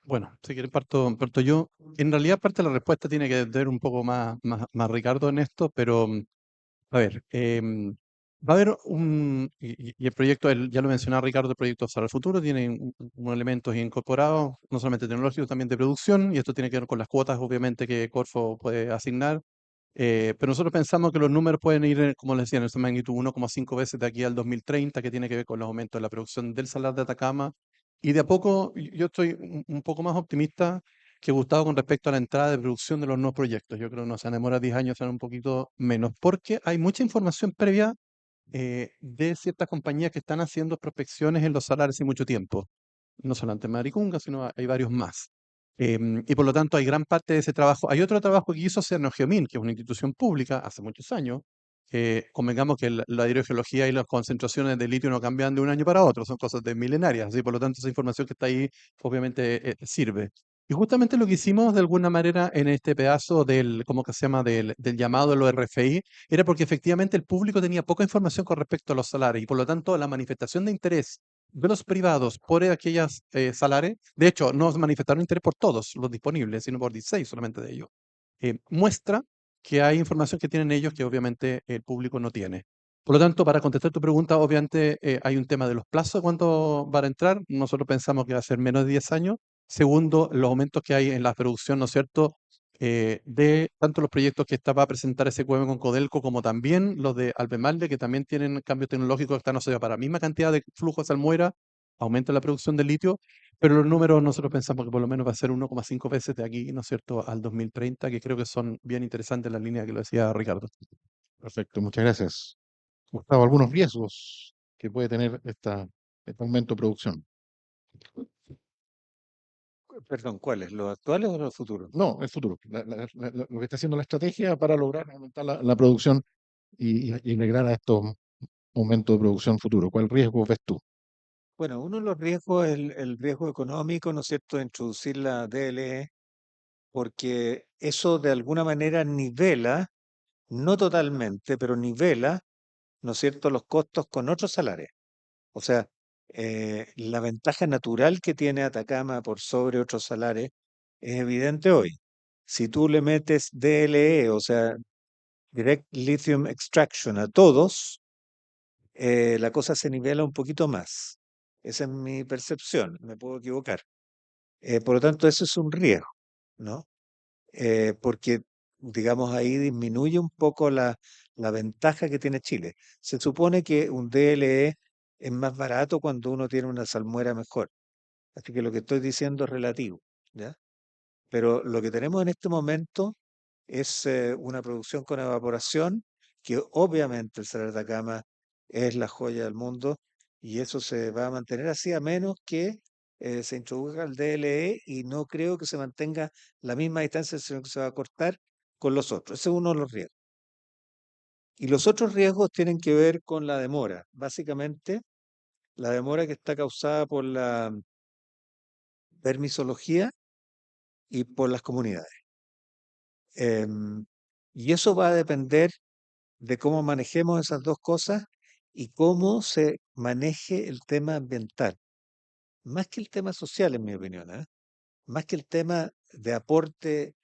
Bueno, si quieren parto yo. En realidad parte de la respuesta tiene que ver un poco más Ricardo en esto, pero a ver, va a haber y el proyecto, ya lo mencionaba Ricardo, el proyecto Salar Futuro tiene unos elementos incorporados, no solamente tecnológicos, también de producción, y esto tiene que ver con las cuotas, obviamente, que Corfo puede asignar. Pero nosotros pensamos que los números pueden ir, como les decía, en esta magnitud 1,5 veces de aquí al 2030, que tiene que ver con los aumentos de la producción del Salar de Atacama. Y de a poco, yo estoy un poco más optimista que Gustavo con respecto a la entrada de producción de los nuevos proyectos. Yo creo que no se van a demorar 10 años, serán un poquito menos, porque hay mucha información previa de ciertas compañías que están haciendo prospecciones en los salares hace mucho tiempo. No solamente Maricunga, sino hay varios más. Y por lo tanto hay gran parte de ese trabajo. Hay otro trabajo que hizo Cernogeomin, que es una institución pública hace muchos años. Convengamos que la hidrogeología y las concentraciones de litio no cambian de un año para otro, son cosas de milenarias, así por lo tanto esa información que está ahí obviamente sirve. Y justamente lo que hicimos de alguna manera en este pedazo ¿cómo que se llama? Del llamado de los RFI, era porque efectivamente el público tenía poca información con respecto a los salarios y por lo tanto la manifestación de interés de los privados por aquellas salares, de hecho, no manifestaron interés por todos los disponibles, sino por 16 solamente de ellos, muestra que hay información que tienen ellos que obviamente el público no tiene. Por lo tanto, para contestar tu pregunta, obviamente hay un tema de los plazos, cuánto van a entrar. Nosotros pensamos que va a ser menos de 10 años. Segundo, los aumentos que hay en la producción, ¿no es cierto?, de tanto los proyectos que va a presentar SQM con Codelco, como también los de Albemarle, que también tienen cambios tecnológicos que están, no sé, para la misma cantidad de flujo de salmuera, aumenta la producción de litio, pero los números nosotros pensamos que por lo menos va a ser 1,5 veces de aquí, ¿no es cierto?, al 2030, que creo que son bien interesantes las líneas que lo decía Ricardo. Perfecto, muchas gracias. Gustavo, algunos riesgos que puede tener este aumento de producción. Perdón, ¿cuáles? ¿Los actuales o los futuros? No, el futuro. Lo que está haciendo la estrategia para lograr aumentar la producción y llegar a estos aumentos de producción futuro. ¿Cuál riesgo ves tú? Bueno, uno de los riesgos es el riesgo económico, ¿no es cierto?, de introducir la DLE, porque eso de alguna manera nivela, no totalmente, pero nivela, ¿no es cierto?, los costos con otros salarios. O sea, la ventaja natural que tiene Atacama por sobre otros salares es evidente hoy. Si tú le metes DLE, o sea, Direct Lithium Extraction a todos, la cosa se nivela un poquito más. Esa es mi percepción, me puedo equivocar. Por lo tanto, eso es un riesgo, ¿no? Porque, digamos, ahí disminuye un poco la ventaja que tiene Chile. Se supone que un DLE es más barato cuando uno tiene una salmuera mejor. Así que lo que estoy diciendo es relativo, ¿ya? Pero lo que tenemos en este momento es una producción con evaporación, que obviamente el Salar de Atacama es la joya del mundo y eso se va a mantener así a menos que se introduzca el DLE y no creo que se mantenga la misma distancia, sino que se va a cortar con los otros. Ese es uno de los riesgos. Y los otros riesgos tienen que ver con la demora. Básicamente, la demora que está causada por la permisología y por las comunidades. Em, y eso va a depender de cómo manejemos esas dos cosas y cómo se maneje el tema ambiental. Más que el tema social, en mi opinión, ¿eh? Más que el tema de aporte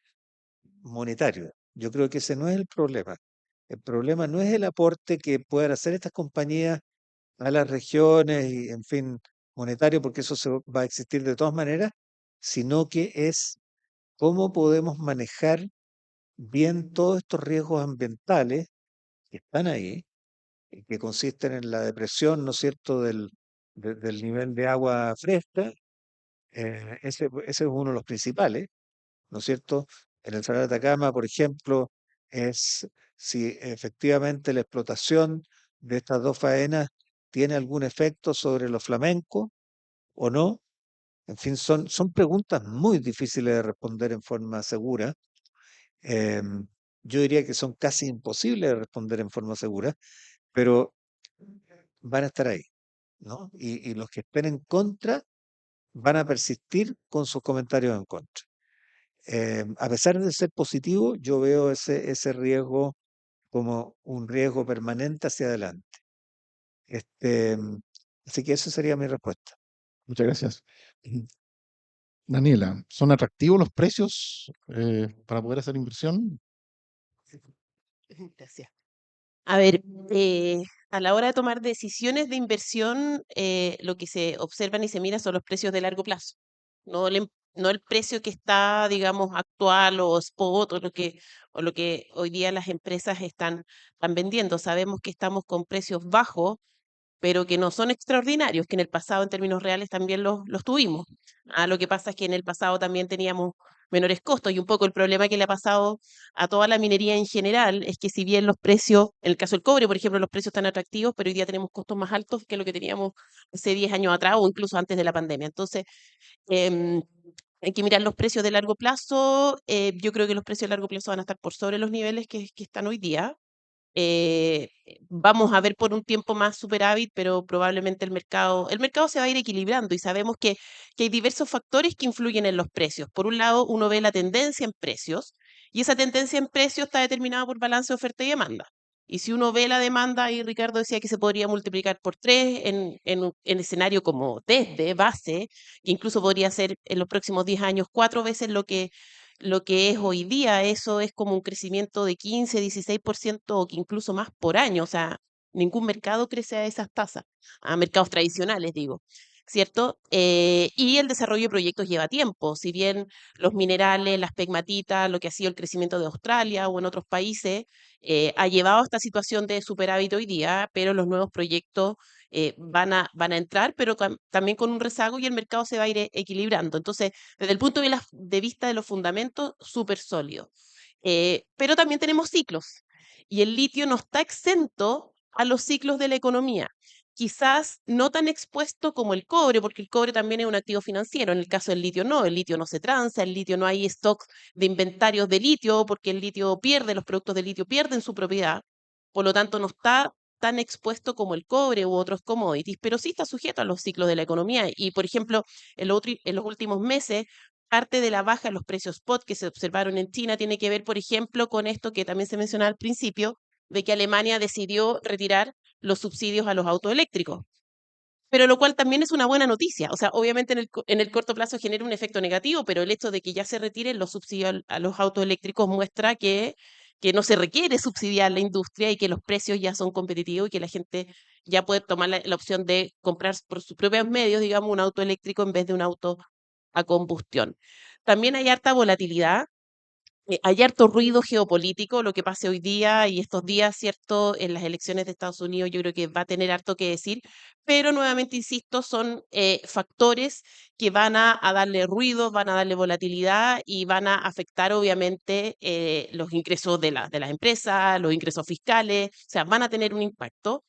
monetario. Yo creo que ese no es el problema. El problema no es el aporte que puedan hacer estas compañías a las regiones y, en fin, monetario, porque eso va a existir de todas maneras, sino que es cómo podemos manejar bien todos estos riesgos ambientales que están ahí, y que consisten en la depresión, ¿no es cierto?, del nivel de agua fresca. Ese es uno de los principales, ¿no es cierto? En el Salar de Atacama, por ejemplo, es si efectivamente la explotación de estas dos faenas tiene algún efecto sobre los flamencos o no. En fin, son preguntas muy difíciles de responder en forma segura. Em, yo diría que son casi imposibles de responder en forma segura, pero van a estar ahí, ¿no? Y los que estén en contra van a persistir con sus comentarios en contra. A pesar de ser positivo, yo veo ese riesgo como un riesgo permanente hacia adelante. Este, así que esa sería mi respuesta. Muchas gracias. Daniela, ¿son atractivos los precios para poder hacer inversión? Gracias. A ver, a la hora de tomar decisiones de inversión, lo que se observan y se mira son los precios de largo plazo, no el precio que está, digamos, actual o spot o lo que hoy día las empresas están vendiendo. Sabemos que estamos con precios bajos, pero que no son extraordinarios, que en el pasado en términos reales también los tuvimos. Lo que pasa es que en el pasado también teníamos menores costos y un poco el problema que le ha pasado a toda la minería en general es que si bien los precios, en el caso del cobre, por ejemplo, los precios están atractivos, pero hoy día tenemos costos más altos que lo que teníamos hace 10 años atrás o incluso antes de la pandemia. Entonces, em, hay que mirar los precios de largo plazo. Yo creo que los precios de largo plazo van a estar por sobre los niveles que están hoy día. Vamos a ver por un tiempo más superávit, pero probablemente el mercado se va a ir equilibrando y sabemos que hay diversos factores que influyen en los precios. Por un lado, uno ve la tendencia en precios y esa tendencia en precios está determinada por balance de oferta y demanda. Y si uno ve la demanda, y Ricardo decía que se podría multiplicar por 3 en escenario como desde base, que incluso podría ser en los próximos 10 años 4 veces lo que es hoy día. Eso es como un crecimiento de 15, 16% o que incluso más por año. O sea, ningún mercado crece a esas tasas, a mercados tradicionales, digo. ¿Cierto? Y el desarrollo de proyectos lleva tiempo. Si bien los minerales, las pegmatitas, lo que ha sido el crecimiento de Australia o en otros países, ha llevado a esta situación de superávit hoy día, pero los nuevos proyectos van a entrar, pero también con un rezago y el mercado se va a ir equilibrando. Entonces, desde el punto de vista de los fundamentos, súper sólido. Pero también tenemos ciclos y el litio no está exento a los ciclos de la economía. Quizás no tan expuesto como el cobre, porque el cobre también es un activo financiero. En el caso del litio no, el litio no se transa, el litio no hay stocks de inventarios de litio, porque el litio pierde, los productos de litio pierden su propiedad. Por lo tanto, no está tan expuesto como el cobre u otros commodities, pero sí está sujeto a los ciclos de la economía. Y, por ejemplo, en los últimos meses, parte de la baja en los precios spot que se observaron en China tiene que ver, por ejemplo, con esto que también se mencionaba al principio, de que Alemania decidió retirar los subsidios a los autos eléctricos. Pero lo cual también es una buena noticia. O sea, obviamente en el corto plazo genera un efecto negativo, pero el hecho de que ya se retiren los subsidios a los autos eléctricos muestra que no se requiere subsidiar la industria y que los precios ya son competitivos y que la gente ya puede tomar la opción de comprar por sus propios medios, digamos, un auto eléctrico en vez de un auto a combustión. También hay harta volatilidad, hay harto ruido geopolítico, lo que pase hoy día y estos días, ¿cierto? En las elecciones de Estados Unidos yo creo que va a tener harto que decir, pero nuevamente, insisto, son factores que van a darle ruido, van a darle volatilidad y van a afectar obviamente los ingresos de las empresas, los ingresos fiscales, o sea, van a tener un impacto,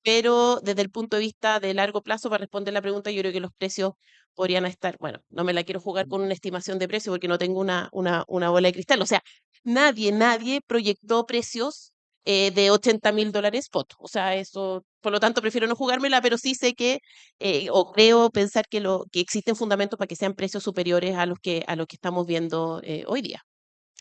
pero desde el punto de vista de largo plazo, para responder la pregunta, yo creo que los precios podrían estar, bueno, no me la quiero jugar con una estimación de precio porque no tengo una bola de cristal. O sea, nadie proyectó precios de $80.000 spot. O sea, eso, por lo tanto, prefiero no jugármela, pero sí sé que, o creo pensar que existen fundamentos para que sean precios superiores a los que estamos viendo hoy día.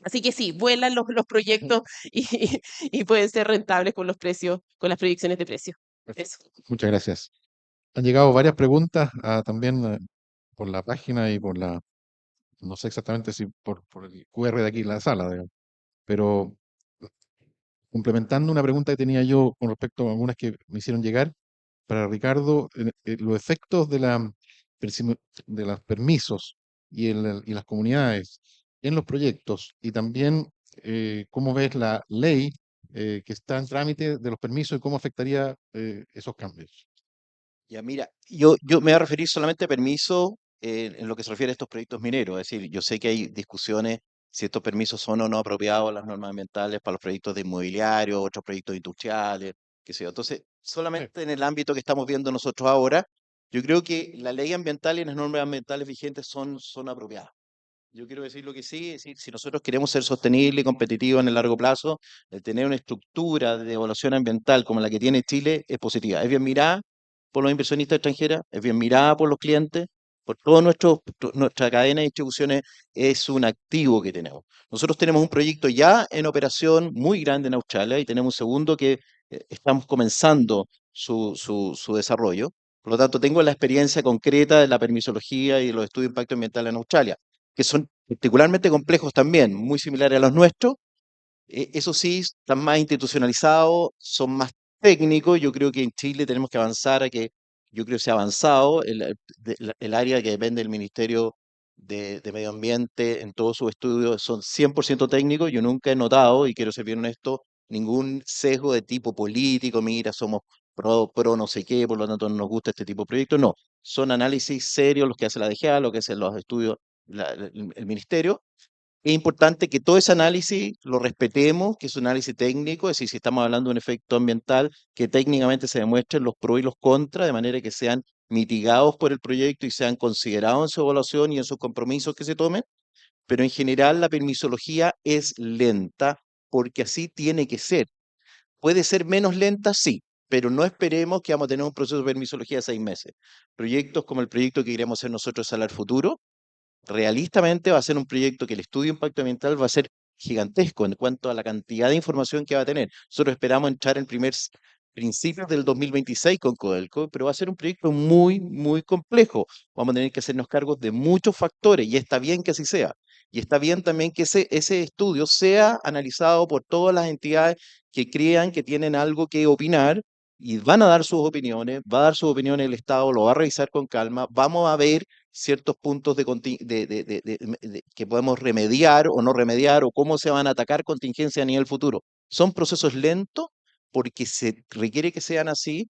Así que sí, vuelan los proyectos y, y pueden ser rentables con los precios, con las proyecciones de precios. Eso. Muchas gracias. Han llegado varias preguntas también por la página y no sé exactamente si por el QR de aquí en la sala, digamos, pero complementando una pregunta que tenía yo con respecto a algunas que me hicieron llegar, para Ricardo, los efectos de los permisos y las comunidades en los proyectos y también cómo ves la ley que está en trámite de los permisos y cómo afectaría esos cambios. Ya, mira, yo me voy a referir solamente a permiso en lo que se refiere a estos proyectos mineros. Es decir, yo sé que hay discusiones si estos permisos son o no apropiados a las normas ambientales para los proyectos de inmobiliario, otros proyectos industriales, qué sé yo. Entonces, Sí. solamente en el ámbito que estamos viendo nosotros ahora, yo creo que la ley ambiental y las normas ambientales vigentes son apropiadas. Yo quiero decir lo que sí, es decir, si nosotros queremos ser sostenibles y competitivos en el largo plazo, el tener una estructura de evaluación ambiental como la que tiene Chile es positiva. Es bien mirada por los inversionistas extranjeros, es bien mirada por los clientes, por toda nuestra cadena de distribuciones, es un activo que tenemos. Nosotros tenemos un proyecto ya en operación muy grande en Australia y tenemos un segundo que estamos comenzando su desarrollo. Por lo tanto, tengo la experiencia concreta de la permisología y los estudios de impacto ambiental en Australia que son particularmente complejos también, muy similares a los nuestros. Eso sí, están más institucionalizados, son más técnicos. Yo creo que en Chile tenemos que avanzar a que, yo creo que se ha avanzado, el área que depende del Ministerio de Medio Ambiente en todos sus estudios son 100% técnicos. Yo nunca he notado, y quiero ser bien honesto, ningún sesgo de tipo político, mira, somos pro no sé qué, por lo tanto no nos gusta este tipo de proyectos. No, son análisis serios los que hace la DGA, lo que hacen los estudios, el Ministerio. Es importante que todo ese análisis lo respetemos, que es un análisis técnico, es decir, si estamos hablando de un efecto ambiental, que técnicamente se demuestren los pros y los contras, de manera que sean mitigados por el proyecto y sean considerados en su evaluación y en sus compromisos que se tomen. Pero en general la permisología es lenta porque así tiene que ser. Puede ser menos lenta, sí, pero no esperemos que vamos a tener un proceso de permisología de 6 meses. Proyectos como el proyecto que queremos hacer nosotros Salar Futuro, realistamente va a ser un proyecto que el estudio de impacto ambiental va a ser gigantesco en cuanto a la cantidad de información que va a tener. Nosotros esperamos entrar en principios del 2026 con Codelco, pero va a ser un proyecto muy, muy complejo. Vamos a tener que hacernos cargos de muchos factores y está bien que así sea. Y está bien también que ese estudio sea analizado por todas las entidades que crean que tienen algo que opinar y van a dar sus opiniones, va a dar sus opiniones el Estado, lo va a revisar con calma, vamos a ver ciertos puntos que podemos remediar o no remediar o cómo se van a atacar contingencias a nivel futuro. Son procesos lentos porque se requiere que sean así.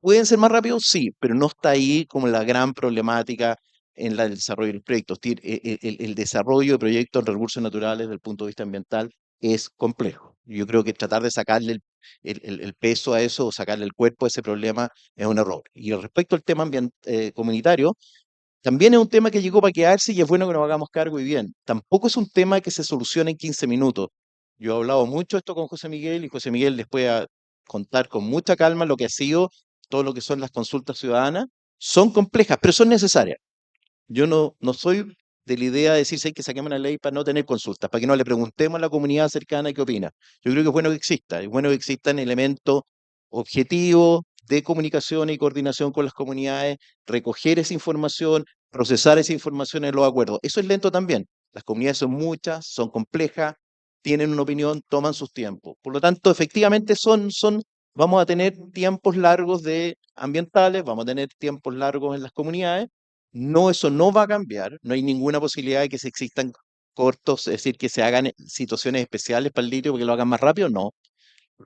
¿Pueden ser más rápidos? Sí, pero no está ahí como la gran problemática en el desarrollo de los proyectos. El desarrollo de proyectos en recursos naturales desde el punto de vista ambiental es complejo. Yo creo que tratar de sacarle el peso a eso o sacarle el cuerpo a ese problema es un error. Y respecto al tema comunitario, también es un tema que llegó para quedarse y es bueno que nos hagamos cargo y bien. Tampoco es un tema que se solucione en 15 minutos. Yo he hablado mucho esto con José Miguel y José Miguel les puede contar con mucha calma lo que ha sido todo lo que son las consultas ciudadanas. Son complejas, pero son necesarias. Yo no soy de la idea de decir "Sí, que saquemos una ley para no tener consultas, para que no le preguntemos a la comunidad cercana qué opina". Yo creo que es bueno que exista, es bueno que existan elementos objetivos de comunicación y coordinación con las comunidades, recoger esa información, procesar esa información en los acuerdos. Eso es lento también. Las comunidades son muchas, son complejas, tienen una opinión, toman sus tiempos. Por lo tanto, efectivamente vamos a tener tiempos largos de ambientales, vamos a tener tiempos largos en las comunidades. No, eso no va a cambiar, no hay ninguna posibilidad de que se existan cortos, es decir, que se hagan situaciones especiales para el litio porque lo hagan más rápido, no.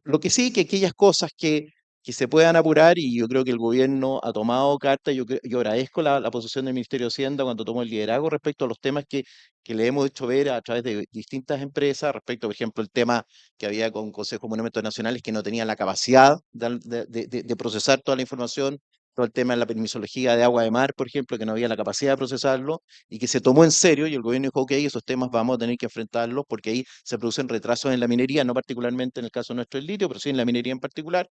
Lo que sí, que aquellas cosas que se puedan apurar, y yo creo que el gobierno ha tomado carta, yo agradezco la posición del Ministerio de Hacienda cuando tomó el liderazgo respecto a los temas que le hemos hecho ver a través de distintas empresas, respecto, por ejemplo, el tema que había con Consejo de Monumentos Nacionales que no tenían la capacidad de procesar toda la información, todo el tema de la permisología de agua de mar, por ejemplo, que no había la capacidad de procesarlo, y que se tomó en serio, y el gobierno dijo, ok, esos temas vamos a tener que enfrentarlos, porque ahí se producen retrasos en la minería, no particularmente en el caso nuestro del litio, pero sí en la minería en particular.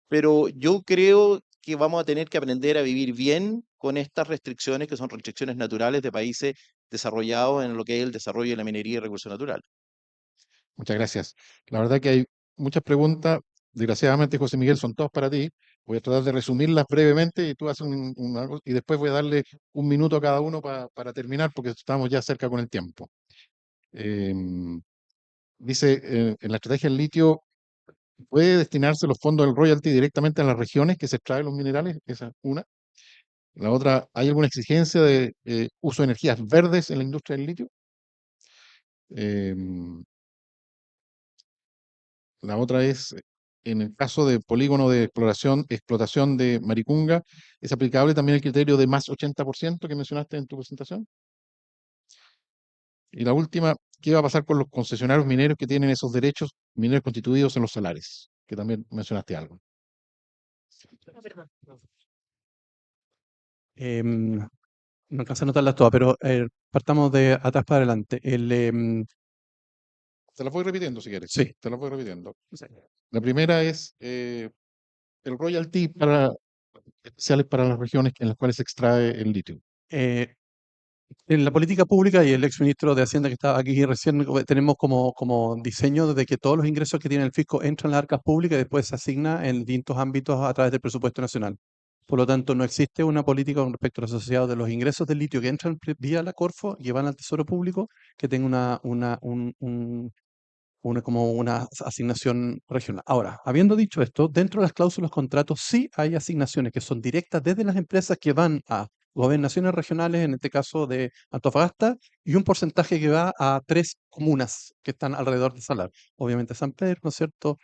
Pero yo creo que vamos a tener que aprender a vivir bien con estas restricciones, que son restricciones naturales de países desarrollados en lo que es el desarrollo de la minería y recursos naturales. Muchas gracias. La verdad que hay muchas preguntas. Desgraciadamente, José Miguel, son todas para ti. Voy a tratar de resumirlas brevemente y tú haces algo y después voy a darle un minuto a cada uno para terminar porque estamos ya cerca con el tiempo. Em, Dice, en la estrategia del litio, ¿puede destinarse los fondos del royalty directamente a las regiones que se extraen los minerales? Esa es una. La otra, ¿hay alguna exigencia de uso de energías verdes en la industria del litio? Em, La otra es, en el caso de polígono de explotación de Maricunga, ¿es aplicable también el criterio de más 80% que mencionaste en tu presentación? Y la última, ¿qué va a pasar con los concesionarios mineros que tienen esos derechos mineros constituidos en los salares? Que también mencionaste algo. No alcancé a anotarlas todas, pero partamos de atrás para adelante. Te las voy repitiendo si quieres. Sí. Te las voy repitiendo. La primera es el royalty para especiales para las regiones en las cuales se extrae el litio. En la política pública, y el exministro de Hacienda que estaba aquí recién, tenemos como diseño de que todos los ingresos que tiene el fisco entran a las arcas públicas y después se asigna en distintos ámbitos a través del presupuesto nacional. Por lo tanto, no existe una política con respecto a los asociados de los ingresos del litio que entran vía la Corfo y que van al Tesoro Público que tenga como una asignación regional. Ahora, habiendo dicho esto, dentro de las cláusulas de contratos sí hay asignaciones que son directas desde las empresas que van a gobernaciones regionales, en este caso de Antofagasta, y un porcentaje que va a 3 comunas que están alrededor de Salar. Obviamente San Pedro, ¿no es cierto?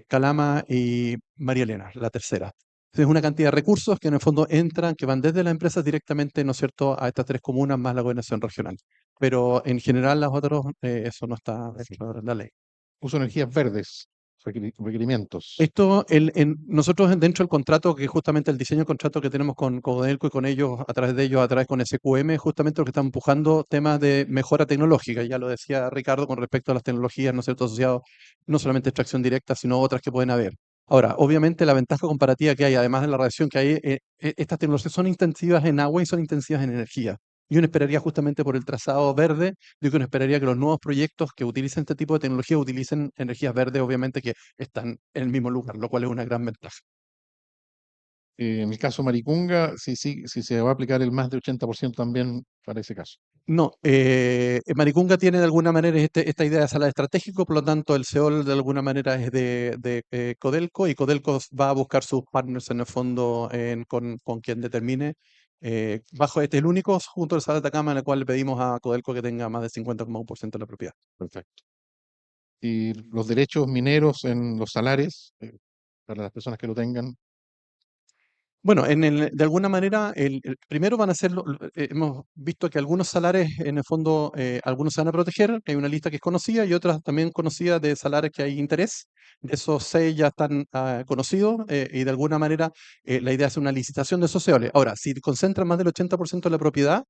Calama y María Elena, la tercera. Es una cantidad de recursos que en el fondo entran, que van desde las empresas directamente, ¿no es cierto?, a estas 3 comunas más la gobernación regional. Pero en general las otras, eso no está dentro de la ley. Uso de energías verdes, requerimientos. Esto, nosotros dentro del contrato, que justamente el diseño del contrato que tenemos con Codelco y con ellos, a través de ellos, a través con SQM, justamente lo que estamos empujando temas de mejora tecnológica. Ya lo decía Ricardo con respecto a las tecnologías, ¿no es cierto?, asociadas no solamente a extracción directa, sino otras que pueden haber. Ahora, obviamente la ventaja comparativa que hay, además de la radiación que hay, estas tecnologías son intensivas en agua y son intensivas en energía. Y uno esperaría justamente por el trazado verde, de que uno esperaría que los nuevos proyectos que utilicen este tipo de tecnología utilicen energías verdes, obviamente que están en el mismo lugar, lo cual es una gran ventaja. En el caso Maricunga, si se va a aplicar el más de 80% también para ese caso. No, Maricunga tiene de alguna manera esta idea de sala estratégico, por lo tanto el SEOL de alguna manera es de Codelco y Codelco va a buscar sus partners en el fondo con quien determine. Bajo este, el único junto al Sala de Atacama en el cual le pedimos a Codelco que tenga más del 50,1% de la propiedad. Perfecto. Y los derechos mineros en los salares, para las personas que lo tengan. Bueno, de alguna manera, primero van a ser, hemos visto que algunos salares, en el fondo, algunos se van a proteger, que hay una lista que es conocida y otras también conocidas de salares que hay interés. De esos 6 ya están conocidos y de alguna manera la idea es una licitación de esos SEOLs. Ahora, si concentran más del 80% de la propiedad,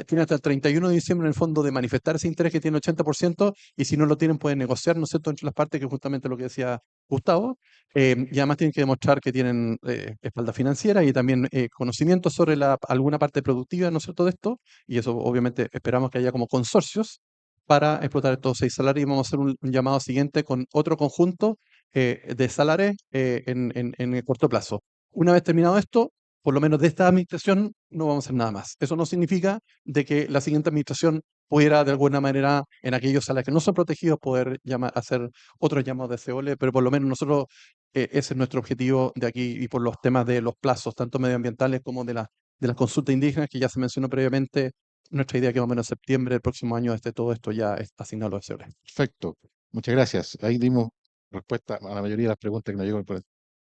tiene hasta el 31 de diciembre en el fondo de manifestar ese interés que tiene el 80% y si no lo tienen pueden negociar, ¿no es cierto?, entre las partes, que es justamente lo que decía Gustavo. Y además tienen que demostrar que tienen espalda financiera y también conocimiento sobre alguna parte productiva, ¿no es cierto?, de esto. Y eso obviamente esperamos que haya como consorcios para explotar estos 6 salarios. Y vamos a hacer un llamado siguiente con otro conjunto de salarios en el corto plazo. Una vez terminado esto, por lo menos de esta administración, no vamos a hacer nada más. Eso no significa de que la siguiente administración pudiera de alguna manera, en aquellos salarios que no son protegidos, poder hacer otros llamados de CEOL, pero por lo menos nosotros ese es nuestro objetivo de aquí y por los temas de los plazos, tanto medioambientales como de las consultas indígenas, que ya se mencionó previamente. Nuestra idea es que más o menos en septiembre del próximo año todo esto ya está asignado a los SEOL. Perfecto. Muchas gracias. Ahí dimos respuesta a la mayoría de las preguntas que nos llegó.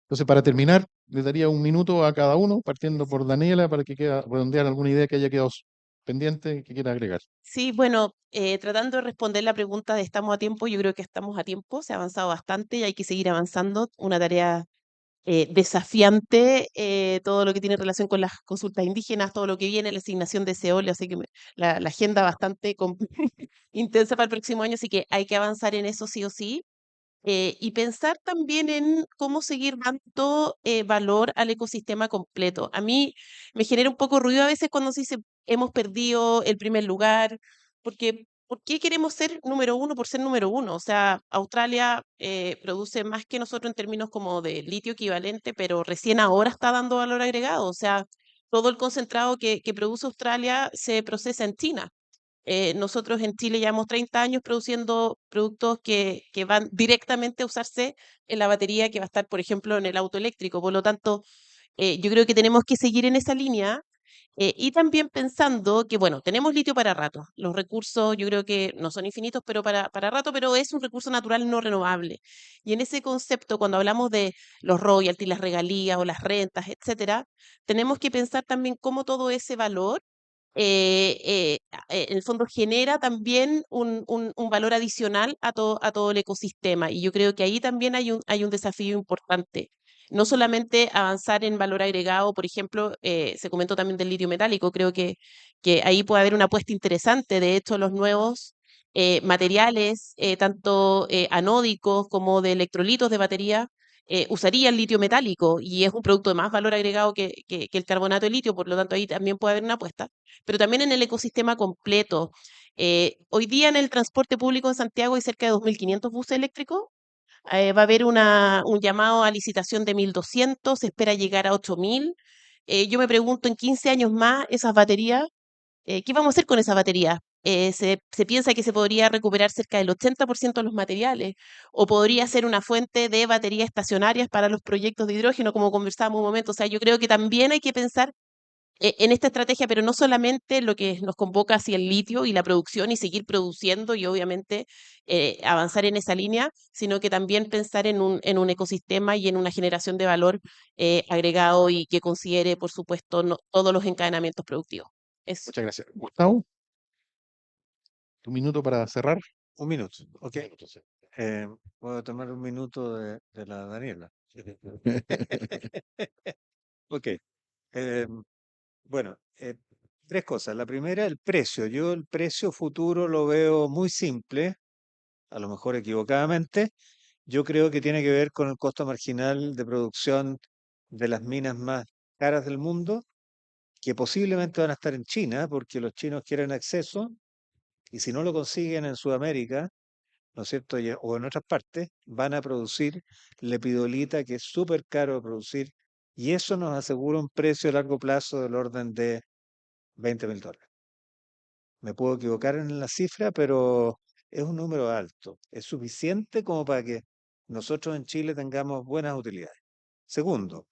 Entonces, para terminar, les daría un minuto a cada uno, partiendo por Daniela, para que quiera redondear alguna idea que haya quedado pendiente y que quiera agregar. Sí, bueno, tratando de responder la pregunta de ¿estamos a tiempo? Yo creo que estamos a tiempo, se ha avanzado bastante y hay que seguir avanzando. Una tarea desafiante, todo lo que tiene relación con las consultas indígenas, todo lo que viene, la asignación de SEOL, así que la agenda bastante intensa para el próximo año, así que hay que avanzar en eso sí o sí. Y pensar también en cómo seguir dando valor al ecosistema completo. A mí me genera un poco ruido a veces cuando se dice hemos perdido el primer lugar, porque ¿por qué queremos ser número uno por ser número uno? O sea, Australia produce más que nosotros en términos como de litio equivalente, pero recién ahora está dando valor agregado. O sea, todo el concentrado que produce Australia se procesa en China. Nosotros en Chile llevamos 30 años produciendo productos que van directamente a usarse en la batería que va a estar, por ejemplo, en el auto eléctrico. Por lo tanto, yo creo que tenemos que seguir en esa línea y también pensando que, bueno, tenemos litio para rato. Los recursos yo creo que no son infinitos, pero para rato, pero es un recurso natural no renovable. Y en ese concepto, cuando hablamos de los royalties, las regalías o las rentas, etcétera, tenemos que pensar también cómo todo ese valor en el fondo genera también un valor adicional a todo el ecosistema. Y yo creo que ahí también hay un desafío importante. No solamente avanzar en valor agregado, por ejemplo, se comentó también del litio metálico, creo que ahí puede haber una apuesta interesante. De hecho, los nuevos materiales, tanto anódicos como de electrolitos de batería, usaría el litio metálico y es un producto de más valor agregado que el carbonato de litio, por lo tanto ahí también puede haber una apuesta, pero también en el ecosistema completo. Hoy día en el transporte público en Santiago hay cerca de 2.500 buses eléctricos. Va a haber un llamado a licitación de 1.200, se espera llegar a 8.000. Yo me pregunto, en 15 años más, esas baterías, ¿qué vamos a hacer con esa batería? Se piensa que se podría recuperar cerca del 80% de los materiales, o podría ser una fuente de baterías estacionarias para los proyectos de hidrógeno, como conversábamos un momento. O sea, yo creo que también hay que pensar en esta estrategia, pero no solamente lo que nos convoca hacia el litio y la producción y seguir produciendo y obviamente avanzar en esa línea, sino que también pensar en un ecosistema y en una generación de valor agregado y que considere, por supuesto, todos los encadenamientos productivos. Eso. Muchas gracias. Gustavo, tu minuto para cerrar. Un minuto, ok. Un minuto, sí. Voy a tomar un minuto de la Daniela. Ok. Bueno, tres cosas. La primera, el precio. Yo el precio futuro lo veo muy simple, a lo mejor equivocadamente. Yo creo que tiene que ver con el costo marginal de producción de las minas más caras del mundo que posiblemente van a estar en China, porque los chinos quieren acceso, y si no lo consiguen en Sudamérica, ¿no es cierto? O en otras partes, van a producir lepidolita, que es súper caro de producir, y eso nos asegura un precio a largo plazo del orden de $20.000. Me puedo equivocar en la cifra, pero es un número alto. Es suficiente como para que nosotros en Chile tengamos buenas utilidades. Segundo,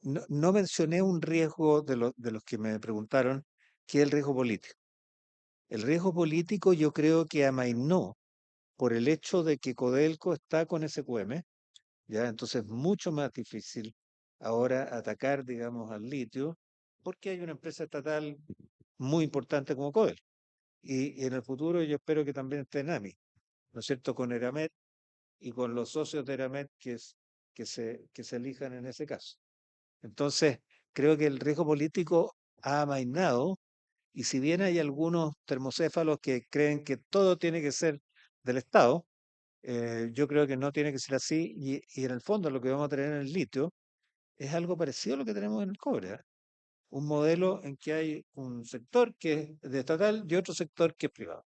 no mencioné un riesgo de los que me preguntaron, que es el riesgo político. El riesgo político yo creo que amainó por el hecho de que Codelco está con SQM, ¿ya? Entonces es mucho más difícil ahora atacar, digamos, al litio, porque hay una empresa estatal muy importante como Codelco. Y en el futuro yo espero que también esté NAMI, ¿no es cierto?, con Eramet y con los socios de Eramet que se elijan en ese caso. Entonces, creo que el riesgo político ha amainado, y si bien hay algunos termocéfalos que creen que todo tiene que ser del Estado, yo creo que no tiene que ser así, y en el fondo lo que vamos a tener en el litio es algo parecido a lo que tenemos en el cobre, ¿eh? Un modelo en que hay un sector que es de estatal y otro sector que es privado.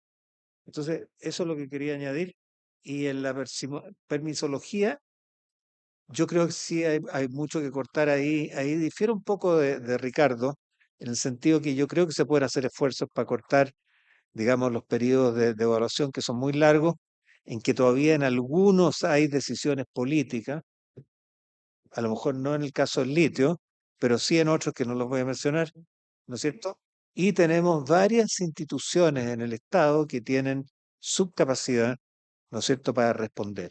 Entonces, eso es lo que quería añadir. Y en la permisología, yo creo que sí hay mucho que cortar ahí. Ahí difiere un poco de Ricardo, en el sentido que yo creo que se pueden hacer esfuerzos para cortar, digamos, los periodos de evaluación que son muy largos, en que todavía en algunos hay decisiones políticas, a lo mejor no en el caso del litio, pero sí en otros que no los voy a mencionar, ¿no es cierto? Y tenemos varias instituciones en el Estado que tienen subcapacidad, ¿no es cierto?, para responder.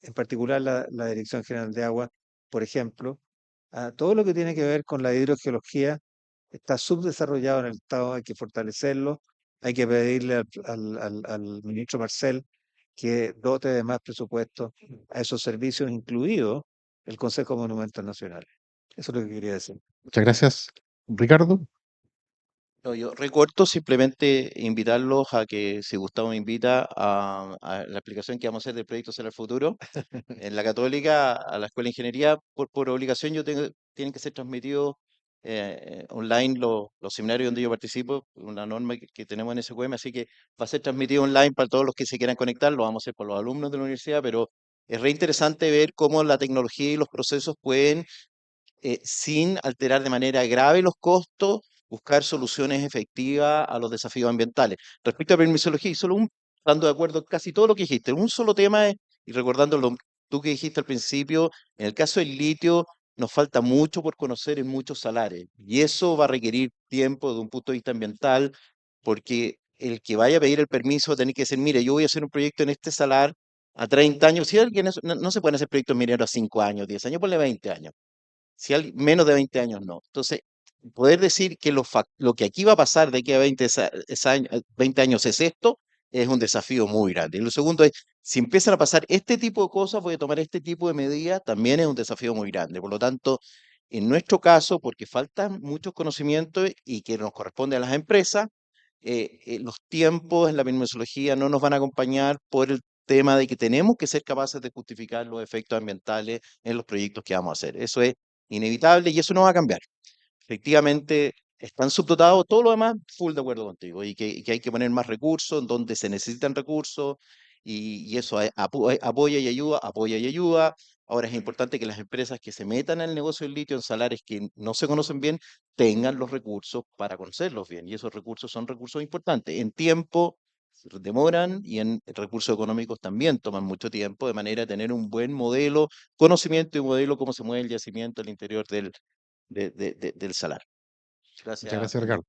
En particular la Dirección General de Agua, por ejemplo, todo lo que tiene que ver con la hidrogeología está subdesarrollado en el Estado, hay que fortalecerlo, hay que pedirle al ministro Marcel que dote de más presupuesto a esos servicios, incluido el Consejo de Monumentos Nacionales. Eso es lo que quería decir. Muchas gracias, Ricardo. No, yo recorto, simplemente invitarlos a que, si Gustavo me invita a la explicación que vamos a hacer del proyecto Solar Futuro en la Católica, a la Escuela de Ingeniería, por obligación tienen que ser transmitidos online los seminarios donde yo participo, una norma que tenemos en SQM, así que va a ser transmitido online para todos los que se quieran conectar, lo vamos a hacer por los alumnos de la universidad, pero es re interesante ver cómo la tecnología y los procesos pueden, sin alterar de manera grave los costos, buscar soluciones efectivas a los desafíos ambientales. Respecto a permisología, estando de acuerdo en casi todo lo que dijiste, un solo tema, y recordando tú que dijiste al principio, en el caso del litio nos falta mucho por conocer en muchos salares, y eso va a requerir tiempo desde un punto de vista ambiental, porque el que vaya a pedir el permiso va a tener que decir, mire, yo voy a hacer un proyecto en este salar a 30 años. Si alguien no se pueden hacer proyectos mineros a 5 años, 10 años, ponle 20 años. Si menos de 20 años no. Entonces, poder decir que lo que aquí va a pasar de aquí a 20 años es esto, es un desafío muy grande. Y lo segundo es, si empiezan a pasar este tipo de cosas, voy a tomar este tipo de medidas, también es un desafío muy grande. Por lo tanto, en nuestro caso, porque faltan muchos conocimientos y que nos corresponde a las empresas, los tiempos en la permisología no nos van a acompañar por el tema de que tenemos que ser capaces de justificar los efectos ambientales en los proyectos que vamos a hacer. Eso es inevitable y eso no va a cambiar. Efectivamente, están subdotados, todo lo demás, full de acuerdo contigo, y que hay que poner más recursos donde se necesitan recursos, y eso apoya y ayuda. Ahora es importante que las empresas que se metan en el negocio del litio en salares que no se conocen bien, tengan los recursos para conocerlos bien, y esos recursos son recursos importantes. En tiempo demoran, y en recursos económicos también toman mucho tiempo, de manera de tener un buen modelo, conocimiento y modelo cómo se mueve el yacimiento al interior del salar. Muchas Gracias, gracias, Enrique. Ricardo.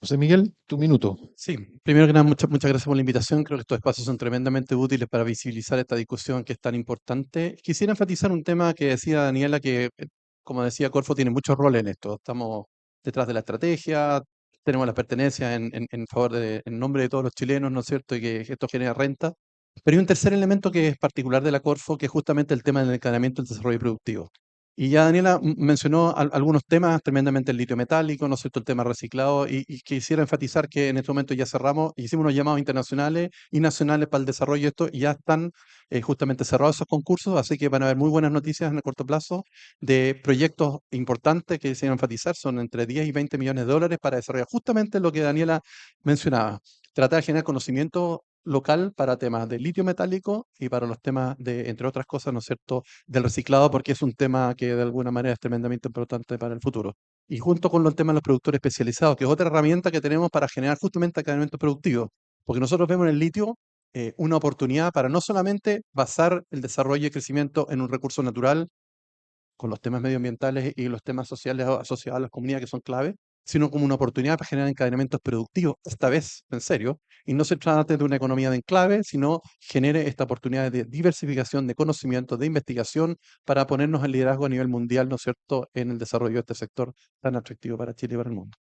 José Miguel, tu minuto. Sí, primero que nada, muchas gracias por la invitación. Creo que estos espacios son tremendamente útiles para visibilizar esta discusión que es tan importante. Quisiera enfatizar un tema que decía Daniela, que, como decía Corfo, tiene muchos roles en esto. Estamos detrás de la estrategia, tenemos las pertenencias en favor en nombre de todos los chilenos, ¿no es cierto? Y que esto genera renta. Pero hay un tercer elemento que es particular de la Corfo, que es justamente el tema del encadenamiento del desarrollo productivo. Y ya Daniela mencionó algunos temas, tremendamente el litio metálico, ¿no es cierto?, el tema reciclado, y quisiera enfatizar que en este momento ya cerramos, hicimos unos llamados internacionales y nacionales para el desarrollo de esto, y ya están justamente cerrados esos concursos, así que van a haber muy buenas noticias en el corto plazo de proyectos importantes que quisiera enfatizar, son entre 10 y 20 millones de dólares para desarrollar justamente lo que Daniela mencionaba, tratar de generar conocimiento local para temas de litio metálico y para los temas de, entre otras cosas, ¿no es cierto?, del reciclado, porque es un tema que de alguna manera es tremendamente importante para el futuro. Y junto con el tema de los productores especializados, que es otra herramienta que tenemos para generar justamente academiamiento productivo, porque nosotros vemos en el litio una oportunidad para no solamente basar el desarrollo y crecimiento en un recurso natural, con los temas medioambientales y los temas sociales asociados a las comunidades que son clave, sino como una oportunidad para generar encadenamientos productivos, esta vez en serio, y no se trate de una economía de enclave, sino genere esta oportunidad de diversificación de conocimiento, de investigación, para ponernos en liderazgo a nivel mundial, ¿no es cierto?, en el desarrollo de este sector tan atractivo para Chile y para el mundo.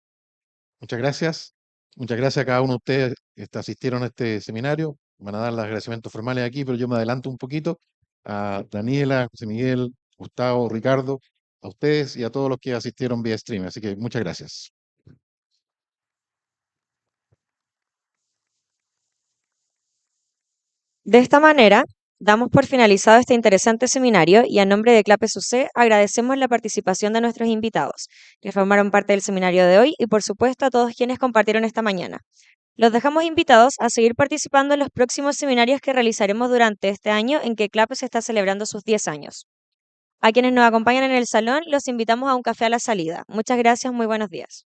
Muchas gracias. Muchas gracias a cada uno de ustedes que asistieron a este seminario. Van a dar los agradecimientos formales aquí, pero yo me adelanto un poquito a Daniela, José Miguel, Gustavo, Ricardo, a ustedes y a todos los que asistieron vía stream. Así que muchas gracias. De esta manera, damos por finalizado este interesante seminario y a nombre de CLAPES UC agradecemos la participación de nuestros invitados, que formaron parte del seminario de hoy y por supuesto a todos quienes compartieron esta mañana. Los dejamos invitados a seguir participando en los próximos seminarios que realizaremos durante este año en que CLAPES está celebrando sus 10 años. A quienes nos acompañan en el salón, los invitamos a un café a la salida. Muchas gracias, muy buenos días.